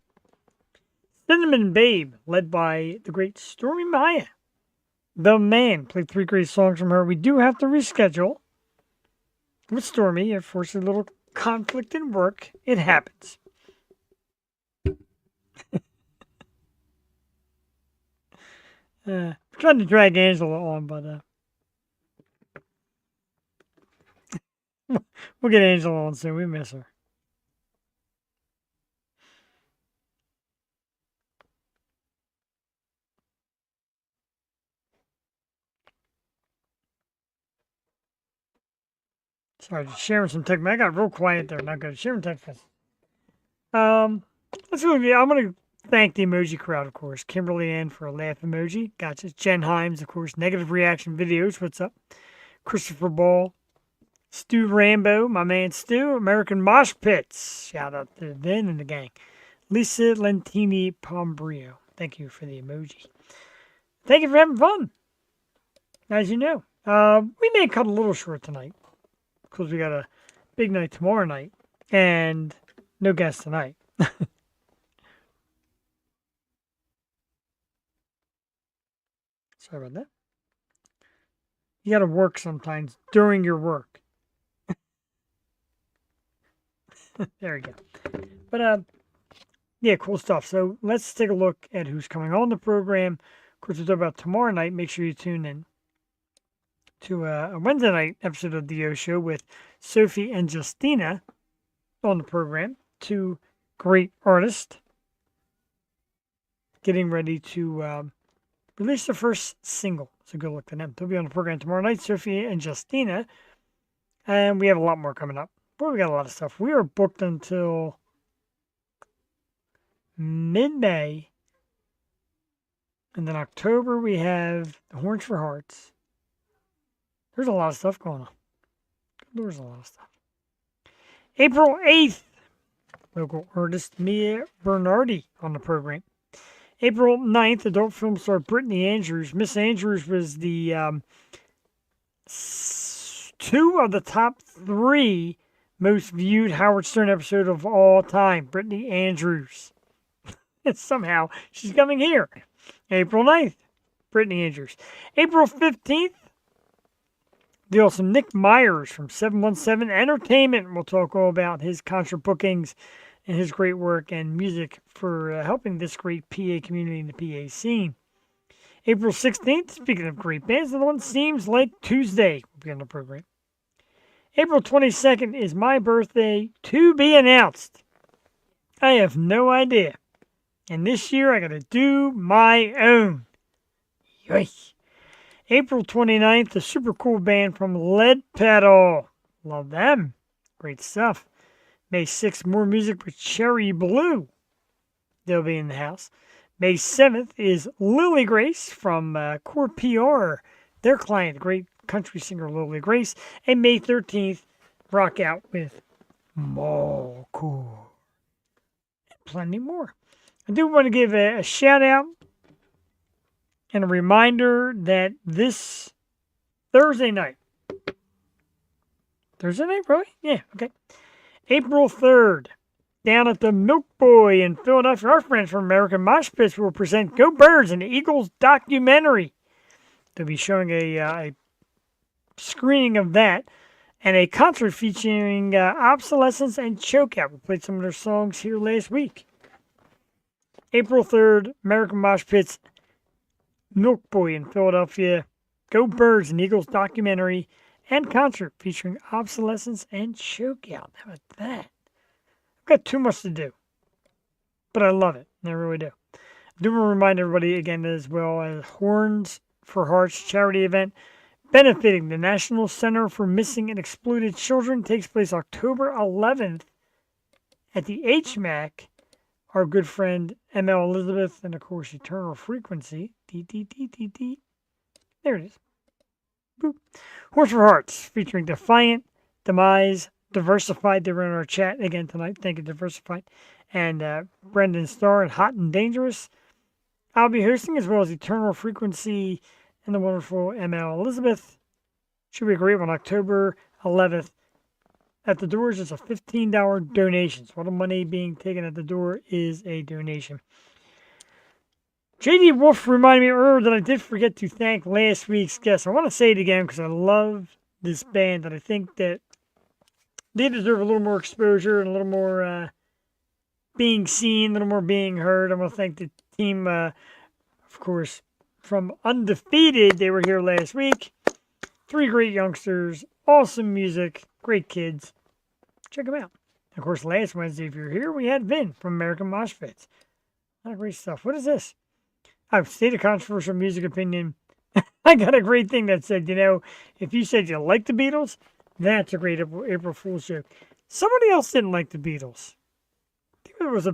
Cinnamon Babe, led by the great Stormi Maya. The Man played 3 great songs from her. We do have to reschedule with Stormi. Of course, a little conflict in work. It happens. Trying to drag Angela on, but we'll get Angela on soon. We miss her. Sorry, just sharing some text. I got real quiet there. Not good. Sharing text. Let's go. I'm gonna thank the emoji crowd, of course. Kimberly Ann for a laugh emoji. Gotcha. Jen Himes, of course. Negative reaction videos. What's up? Christopher Ball. Stu Rambo, my man Stu. American Mosh Pits. Shout out to Vin and the gang. Lisa Lentini Pombrio. Thank you for the emoji. Thank you for having fun. As you know, we may cut a little short tonight because we got a big night tomorrow night and no guest tonight. Sorry about that. You got to work sometimes during your work. There we go. But yeah, cool stuff. So let's take a look at who's coming on the program. Of course, we'll talk about tomorrow night. Make sure you tune in to a Wednesday night episode of the O Show with Sophie and Justina on the program. 2 great artists getting ready to release their first single. So good luck to them. They'll be on the program tomorrow night, Sophie and Justina. And we have a lot more coming up. But we got a lot of stuff. We are booked until mid-May. And then October, we have the Horns for Hearts. There's a lot of stuff going on. There's a lot of stuff. April 8th, local artist Mia Bernardi on the program. April 9th, adult film star Brittany Andrews. Miss Andrews was the 2 of the top 3 most viewed Howard Stern episode of all time. Brittany Andrews. And somehow she's coming here. April 9th, Brittany Andrews. April 15th, the awesome Nick Myers from 717 Entertainment. We'll talk all about his concert bookings and his great work and music for helping this great PA community in the PA scene. April 16th, speaking of great bands, the one Seems Like Tuesday will be on the program. April 22nd is my birthday, to be announced. I have no idea. And this year I got to do my own. Yoy. April 29th, a super cool band from Lead Pedal. Love them. Great stuff. May 6th, more music with Cherry Blue. They'll be in the house. May 7th is Lily Grace from Core PR. Their client, great country singer Lily Grace. And May 13th, rock out with Mallcore. And plenty more. I do want to give a shout out and a reminder that this Thursday night, really? Yeah, okay. April 3rd, down at the Milk Boy in Philadelphia, our friends from American Mosh Pits will present Go Birds, an Eagles documentary. They'll be showing a screening of that and a concert featuring Obsolescence and Chokeout. We played some of their songs here last week. April 3rd, American Mosh Pits, Milk Boy in Philadelphia, Go Birds, an Eagles documentary and concert featuring Obsolescence and Chokeout. How about that? I've got too much to do, but I love it. I really do. I do want to remind everybody again as well as Horns for Hearts charity event benefiting the National Center for Missing and Exploited Children takes place October 11th at the HMAC. Our good friend ML Elizabeth and, of course, Eternal Frequency. There it is. Boop. Horse for Hearts, featuring Defiant, Demise, Diversified. They were in our chat again tonight. Thank you, Diversified. And Brendan Starr and Hot and Dangerous. I'll be hosting, as well as Eternal Frequency and the wonderful ML Elizabeth. Should be great on October 11th at the door is just a $15 donation. So all the money being taken at the door is a donation. JD Wolf reminded me earlier that I did forget to thank last week's guest. I want to say it again because I love this band, and I think that they deserve a little more exposure and a little more being seen, a little more being heard. I want to thank the team, of course, from Undefeated. They were here last week. 3 great youngsters, awesome music, great kids. Check them out. Of course, last Wednesday, if you're here, we had Vin from American Mosh Pits. A lot of great stuff. What is this? I've stated a controversial music opinion. I got a great thing that said, if you said you like the Beatles, that's a great April Fool's joke. Somebody else didn't like the Beatles. I think it was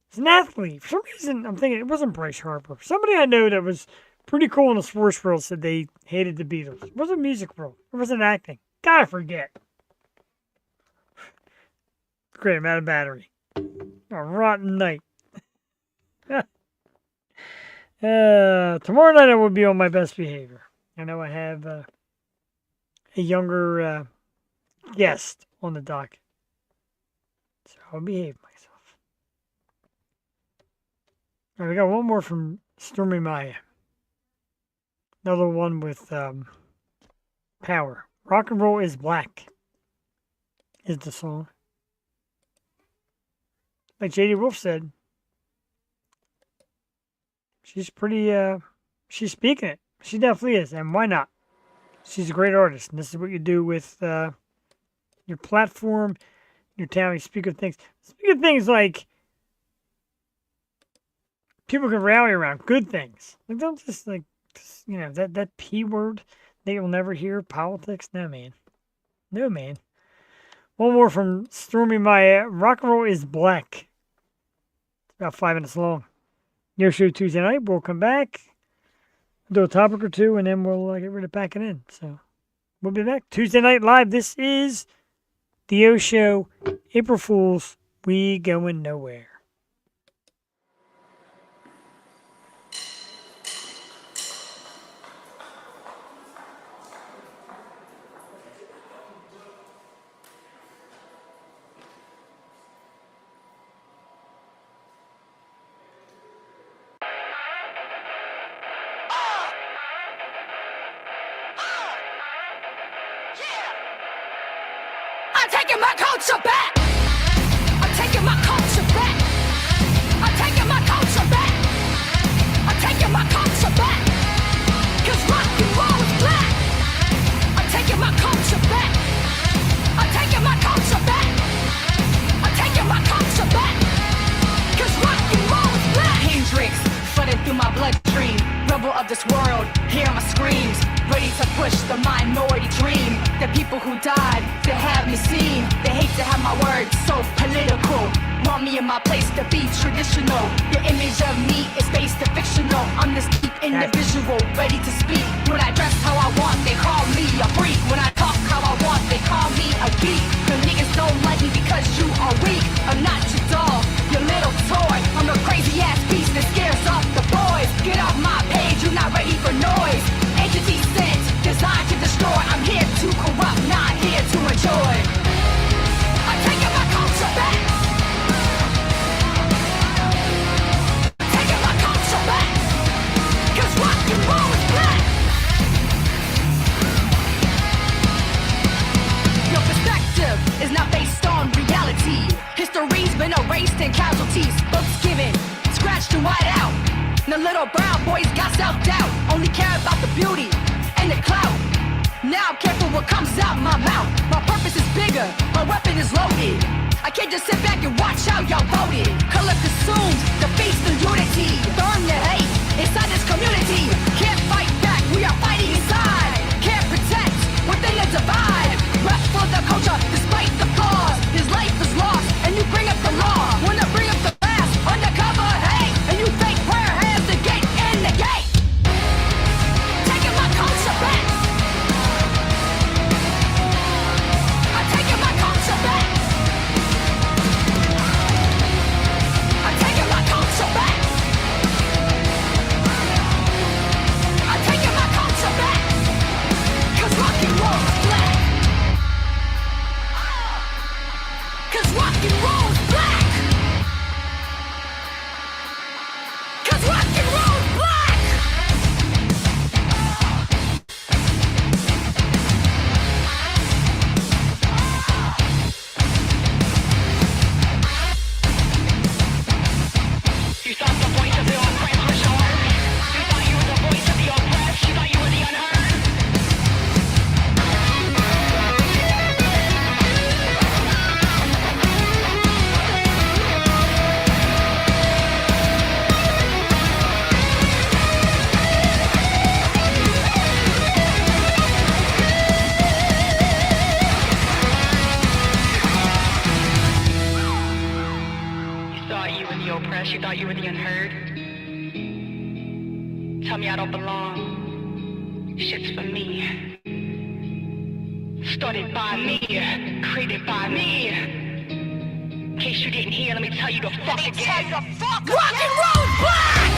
it's an athlete. For some reason, I'm thinking it wasn't Bryce Harper. Somebody I know that was pretty cool in the sports world said they hated the Beatles. It wasn't music world. It wasn't acting. God, I forget. Great, I'm out of battery. A rotten night. Tomorrow night I will be on my best behavior. I know I have a younger guest on the dock. So I'll behave myself. All right, we got one more from Stormi Maya. Another one with power. Rock and Roll is Black is the song. Like JD Wolf said, she's pretty, she's speaking it. She definitely is, and why not? She's a great artist, and this is what you do with your platform, your talent. You speak of things. Speak of things like people can rally around, good things. Like, don't just, that P word that you'll never hear, politics. No, man. No, man. One more from Stormi Maya. Rock and Roll is Black. It's about 5 minutes long. Your show Tuesday night. We'll come back, do a topic or two, and then we'll get rid of packing in. So we'll be back Tuesday night live. This is the O Show. April Fools. We going nowhere. I'm taking my culture back. I'm taking my culture back. I'm taking my culture back. I'm taking my culture back. 'Cause rock and roll is black. I'm taking my culture back. I'm taking my culture back. I'm taking my culture back. 'Cause rock and roll is black. Hendrix flooding through my bloodstream. Rebel of this world, hear my screams. Ready to push the minority dream. The people who died to have me seen. They hate to have my words so political. Want me in my place to be traditional. Your image of me is based to fictional. I'm this deep individual, ready to speak. When I dress how I want, they call me a freak. When I talk how I want, they call me a geek. The niggas don't like me because you are weak. I'm not your doll, your little toy. I'm a crazy ass beast that scares off the boys. Get off my page, you're not ready for noise. Entity sent, designed to destroy. I'm here to corrupt, not here to enjoy. I'm taking my culture back. I'm taking my culture back. 'Cause rock and roll is black. Your perspective is not based on reality. History's been erased in casualties. Books given, scratched and white out. The little brown boys got self-doubt. Only care about the beauty and the clout. Now I'm careful what comes out my mouth. My purpose is bigger, my weapon is loaded. I can't just sit back and watch how y'all voted. Color consumed, defeats the unity. Burn the hate inside this community. Can't fight back, we are fighting inside. Can't protect within the divide. Rep for the culture despite the flaws. His life is lost and you bring up the law. Wanna bring up the past, undercover hate. And you fake prayer hands to get in the gate. Taking my culture back. I'm taking my culture back. I'm taking my culture back. Tell me I don't belong. Shit's for me. Started by me, created by me. In case you didn't hear, let me tell you the fuck again. Rock and roll's black!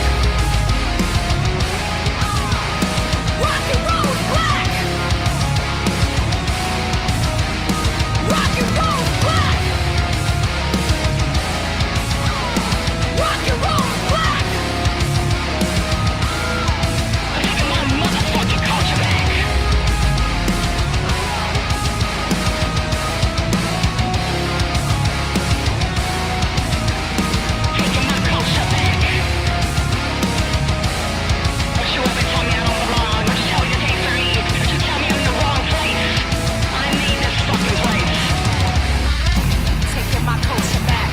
Rock and roll's black! Rock and roll's black! Rock and roll's black! I'm taking my motherfucking culture back! Taking my culture back! Don't you ever tell me I don't belong. Don't you tell me this ain't for me. Don't you tell me I'm in the wrong place. I made this fucking place. Taking my culture back.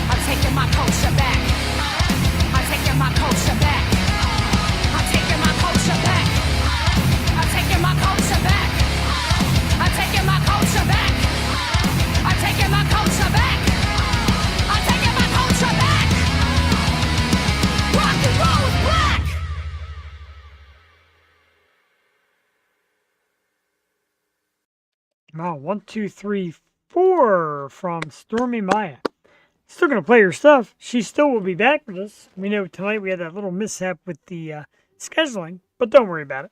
I'm taking my culture back. I'm taking my culture back. I'm taking my culture back. I'm taking my culture back. I'm taking my culture back. I'm taking my culture back. I'm taking my culture back. Rock and roll is black. Wow, 1, 2, 3, 4 from Stormi Maya. Still going to play her stuff. She still will be back with us. We know tonight we had that little mishap with the scheduling, but don't worry about it.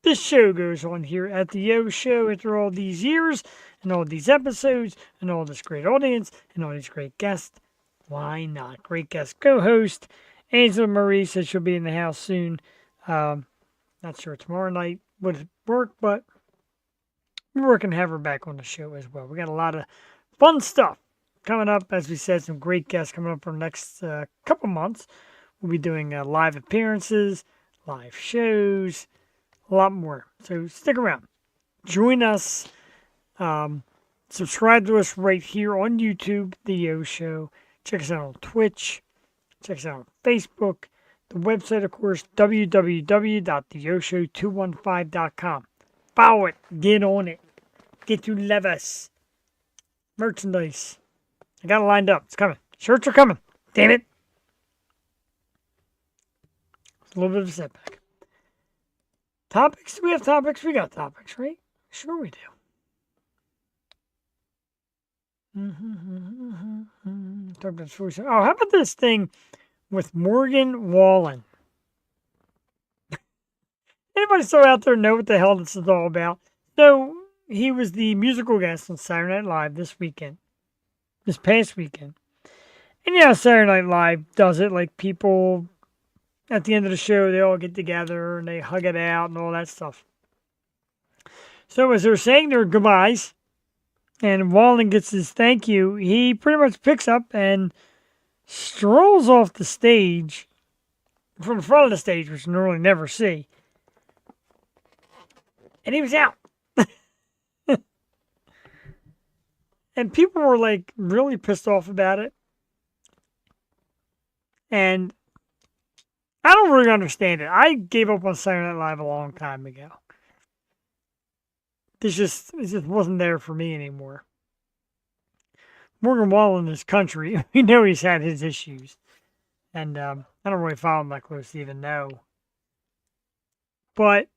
This show goes on here at the Yo Show after all these years and all these episodes and all this great audience and all these great guests. Why not? Great guest co-host Angela Marie says she'll be in the house soon. Not sure tomorrow night would work, but we're working to have her back on the show as well. We got a lot of fun stuff coming up. As we said, some great guests coming up for the next couple months. We'll be doing live appearances, live shows, a lot more. So stick around. Join us. Subscribe to us right here on YouTube, The Yo Show. Check us out on Twitch. Check us out on Facebook. The website, of course, www.theyoshow215.com. Follow it. Get on it. Get to love us. Merchandise. I got it lined up. It's coming. Shirts are coming. Damn it. It's a little bit of a setback. Topics? Do we have topics? We got topics, right? Sure we do. Talk about choice. Oh, how about this thing with Morgan Wallen? Anybody still out there know what the hell this is all about? So, he was the musical guest on Saturday Night Live this past weekend. And yeah, Saturday Night Live does it. Like, people, at the end of the show, they all get together and they hug it out and all that stuff. So, as they're saying their goodbyes, and Wallen gets his thank you, he pretty much picks up and strolls off the stage, from the front of the stage, which you normally never see. And he was out. And people were like really pissed off about it. And I don't really understand it. I gave up on Saturday Night Live a long time ago. It just wasn't there for me anymore. Morgan Wallen is country. We know he's had his issues. And I don't really follow him that close to even know. But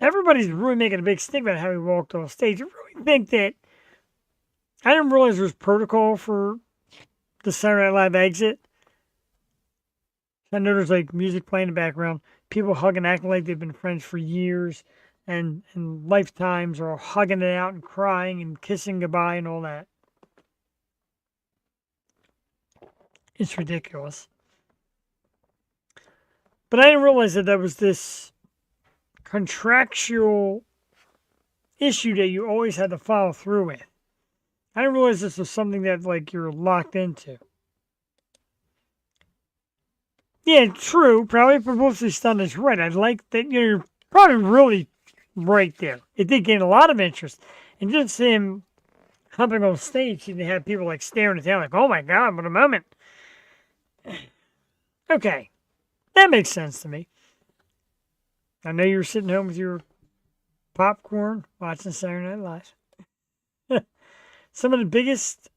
everybody's really making a big stink about how he walked off stage. I really think that I didn't realize there was protocol for the Saturday Night Live exit. I know there's like music playing in the background, people hugging, acting like they've been friends for years and lifetimes, or hugging it out and crying and kissing goodbye and all that. It's ridiculous. But I didn't realize that was this contractual issue that you always had to follow through with. I didn't realize this was something that, like, you're locked into. Yeah, true. Probably publicity stunt is right. I'd like that. You're probably really right there. It did gain a lot of interest. And just him humping on stage, you have people, like, staring at him like, oh, my God, what a moment. Okay. That makes sense to me. I know you were sitting home with your popcorn watching Saturday Night Live. Some of the biggest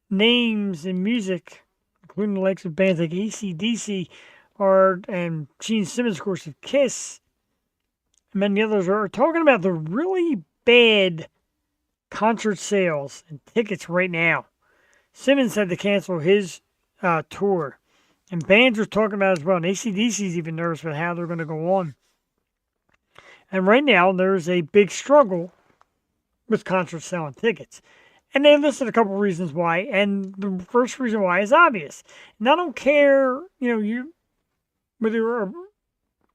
names in music, including the likes of bands like AC/DC, and Gene Simmons, of course, of Kiss, and many others are talking about the really bad concert sales and tickets right now. Simmons had to cancel his tour, and bands are talking about it as well. And AC/DC's even nervous about how they're going to go on. And right now, there's a big struggle with concerts selling tickets. And they listed a couple of reasons why, and the first reason why is obvious. And I don't care, whether you're a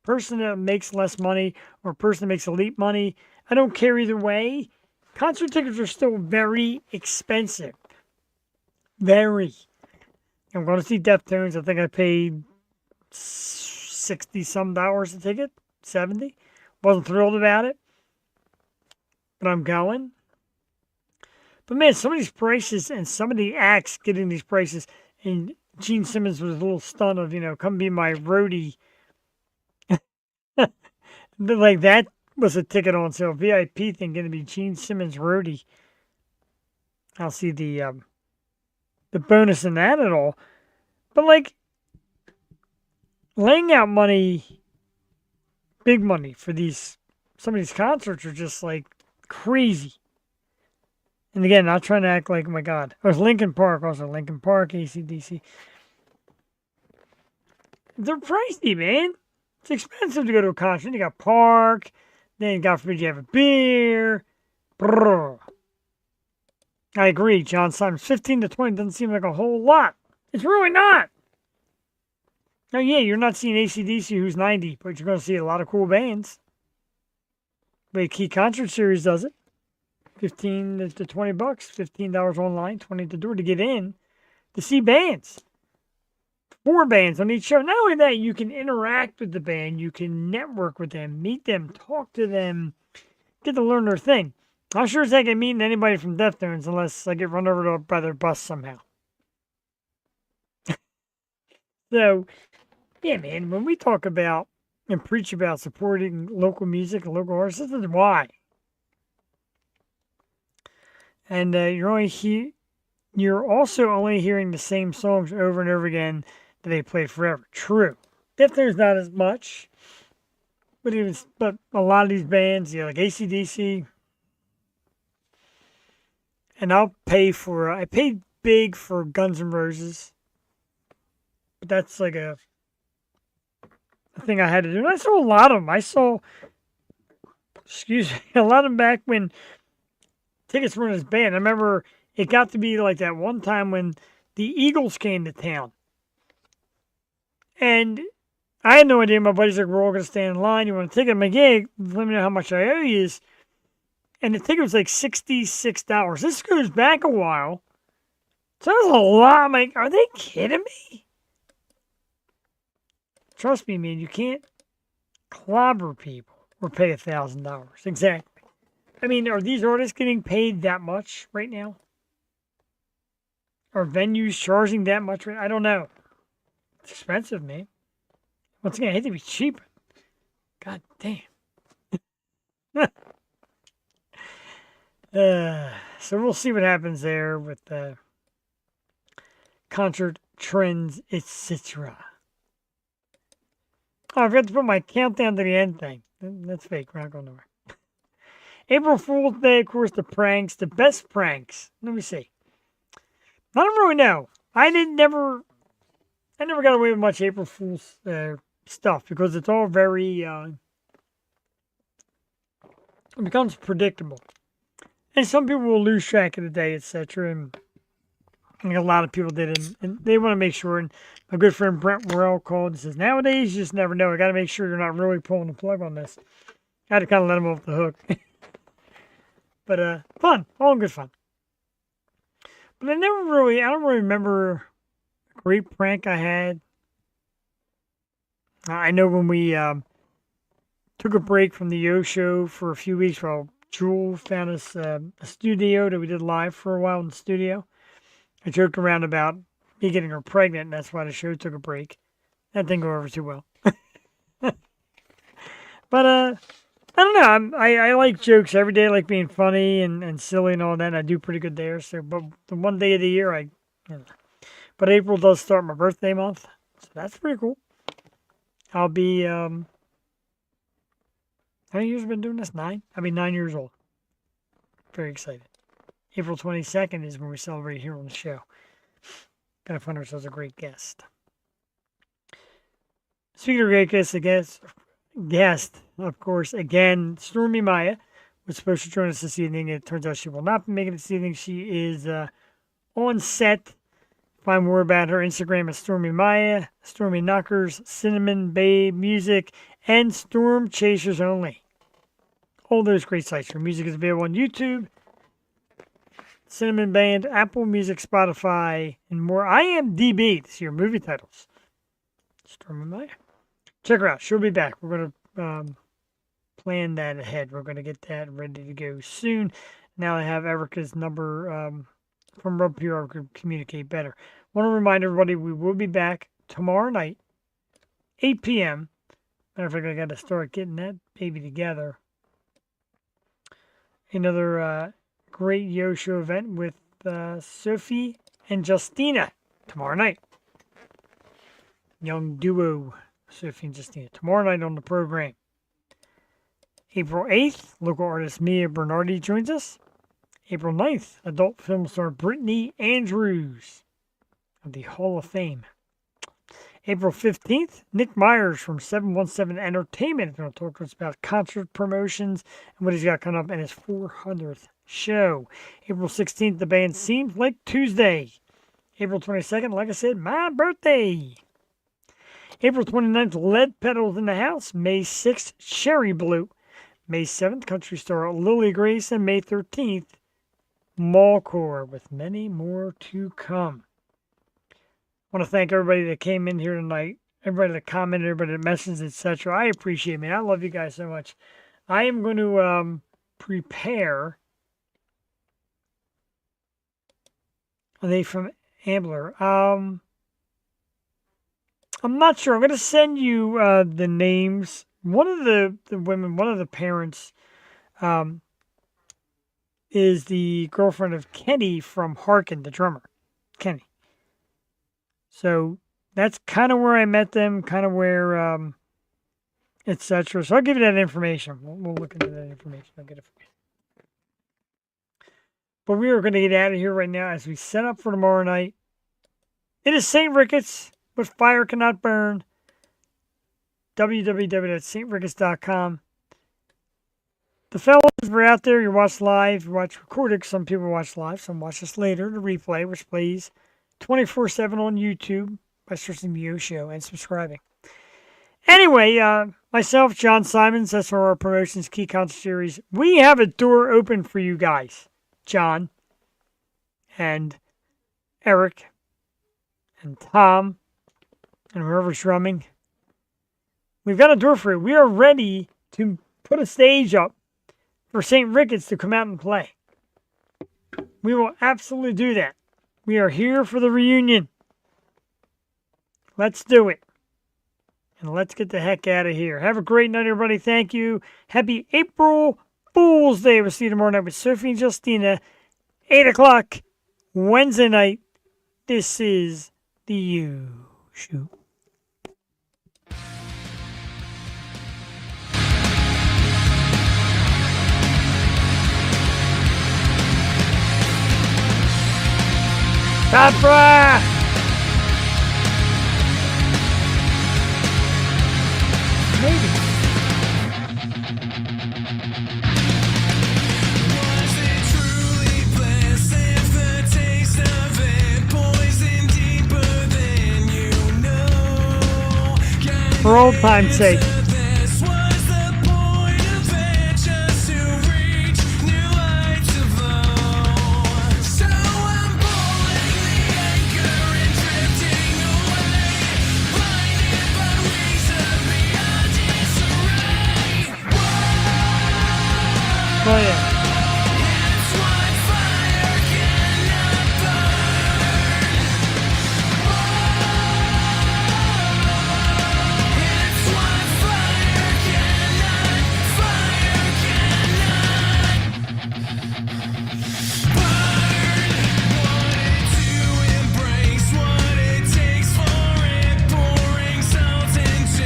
person that makes less money or a person that makes elite money. I don't care either way. Concert tickets are still very expensive. Very. I'm going to see Deftones. I think I paid $60-some a ticket, 70. Wasn't thrilled about it, but I'm going. But man, some of these prices and some of the acts getting these prices, and Gene Simmons was a little stunned of, come be my roadie. Like that was a ticket on sale. VIP thing going to be Gene Simmons roadie. I'll see the bonus in that at all. But like laying out money, big money for some of these concerts are just like crazy. And again, not trying to act like, oh my God. There's Linkin Park, also Linkin Park, AC/DC. They're pricey, man. It's expensive to go to a concert. You got park, then God forbid you have a beer. Brrr. I agree, John Simons. 15 to 20 doesn't seem like a whole lot. It's really not. Now, yeah, you're not seeing AC/DC who's 90, but you're going to see a lot of cool bands. The Key Concert Series does it. 15 to 20 bucks, $15 online, 20 at the door to get in to see bands. 4 bands on each show. Not only that, you can interact with the band, you can network with them, meet them, talk to them, get to learn their thing. I'm sure as I can meet anybody from Deftones unless I get run over by their bus somehow. So, yeah, man, when we talk about and preach about supporting local music and local artists, this is why. And you're also only hearing the same songs over and over again that they played forever. True. Deftones not as much, but a lot of these bands, like AC/DC. And I paid big for Guns N' Roses, but that's like a thing I had to do. And I saw a lot of them. A lot of them back when tickets weren't as bad. I remember it got to be like that one time when the Eagles came to town. And I had no idea. My buddies like, we're all going to stand in line. You want a ticket? I'm like, yeah, let me know how much I owe you. And the ticket was like $66. This goes back a while. So that was a lot. I'm like, are they kidding me? Trust me, man, you can't clobber people or pay $1,000. Exactly. I mean, are these artists getting paid that much right now? Are venues charging that much? I don't know. It's expensive, man. Once again, I hate to be cheap. God damn. So we'll see what happens there with the concert trends, etc. Oh, I forgot to put my countdown to the end thing. That's fake. We're not going nowhere. April Fool's Day, of course, the pranks, the best pranks. Let me see. I don't really know. I never got away with much April Fool's stuff because it's all very, it becomes predictable. And some people will lose track of the day, etc. And I think a lot of people did it. And they want to make sure. And my good friend Brent Morrell called and says, nowadays, you just never know. I got to make sure you're not really pulling the plug on this. I had to kind of let him off the hook. But fun. All good fun. But I don't really remember a great prank I had. I know when we took a break from the Yo Show for a few weeks while Jewel found us a studio that we did live for a while in the studio. I joked around about me getting her pregnant, and that's why the show took a break. That didn't go over too well. But I don't know. I like jokes every day. I like being funny and silly and all that. And I do pretty good there. So, but the one day of the year, but April does start my birthday month, so that's pretty cool. I'll be, how many years have I been doing this? 9? I'll be 9 years old. Very excited. April 22nd is when we celebrate here on the show. Gotta find ourselves a great guest. Speaking of great guest, of course, again, Stormi Maya was supposed to join us this evening. It turns out she will not be making it this evening. She is on set. Find more about her Instagram at Stormi Maya, Stormy Knockers, Cinnamon Babe Music, and Storm Chasers Only. All those great sites. Her music is available on YouTube, Cinnamon Band, Apple Music, Spotify, and more. IMDb to see your movie titles. Stormi Maya. Check her out. She'll be back. We're going to plan that ahead. We're going to get that ready to go soon. Now I have Erica's number from Rub PR. We can communicate better. Want to remind everybody we will be back tomorrow night, 8 p.m. Matter of fact, I got to start getting that baby together. Another great Yo Show event with Sophie and Justina tomorrow night. Young duo, Sophie and Justina. Tomorrow night on the program. April 8th, local artist Mia Bernardi joins us. April 9th, adult film star Brittany Andrews of the Hall of Fame. April 15th, Nick Myers from 717 Entertainment is going to talk to us about concert promotions and what he's got coming up in his 400th show. April 16th, the band Seems Like Tuesday. April 22nd, like I said, my birthday. April 29th, Lead Pedals in the House. May 6th, Cherry Blue. May 7th, country star Lily Grace. And May 13th, Mallcore, with many more to come. I want to thank everybody that came in here tonight, everybody that commented, everybody that messaged, etc. I appreciate it, man. I love you guys so much. I am going to prepare. Are they from Ambler? I'm not sure. I'm going to send you the names. One of the women, one of the parents, is the girlfriend of Kenny from Harkin, the drummer. Kenny. So that's kind of where I met them, kind of where, etc. So I'll give you that information. We'll look into that information. I'll get it for you. But we are going to get out of here right now as we set up for tomorrow night. It is St. Ricketts, but fire cannot burn. www.stricketts.com. The fellas were out there. You watch live, you watch recorded. Some people watch live, some watch us later, the replay, which plays 24/7 on YouTube by searching the Yo Show and subscribing. Anyway, myself, John Simons, that's for our Promotions Key Concert Series. We have a door open for you guys, John and Eric and Tom and whoever's drumming. We've got a door for you. We are ready to put a stage up for St. Ricketts to come out and play. We will absolutely do that. We are here for the reunion. Let's do it. And let's get the heck out of here. Have a great night, everybody. Thank you. Happy April Fool's Day. We'll see you tomorrow night with Sophie and Justina. 8 o'clock, Wednesday night. This is the Yo Show. Papa! Maybe. Was it truly bliss if the taste of it poison deeper than you know? For old time's sake. This was the point of it, just to reach new heights of low. So I'm pulling the anchor and drifting away, blinded by wings of beyond disarray. Oh, yeah. It's what fire cannot burn. It's what fire cannot burn. Wanted to embrace what it takes for it, pouring salt into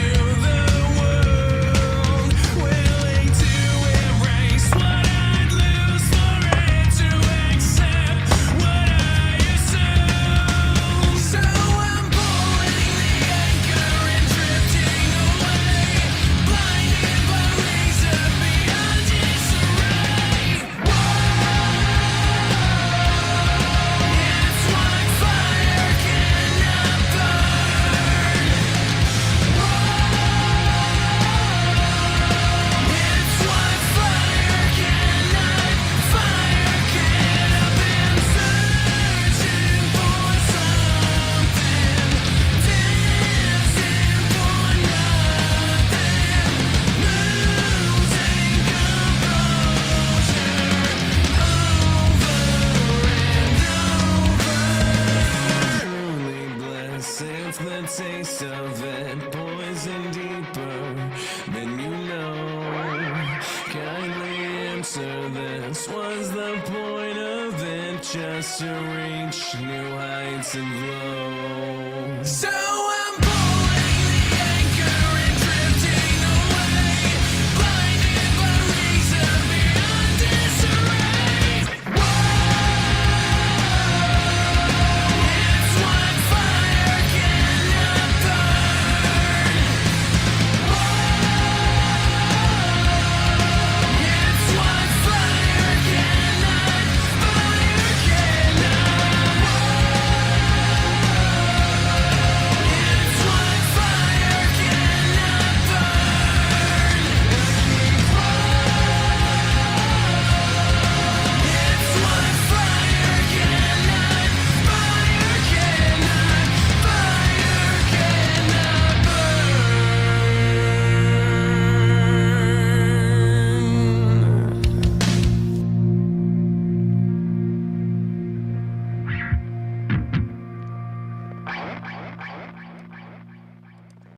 deeper than you know. Kindly answer this. Was the point of it just to reach new heights and glow? So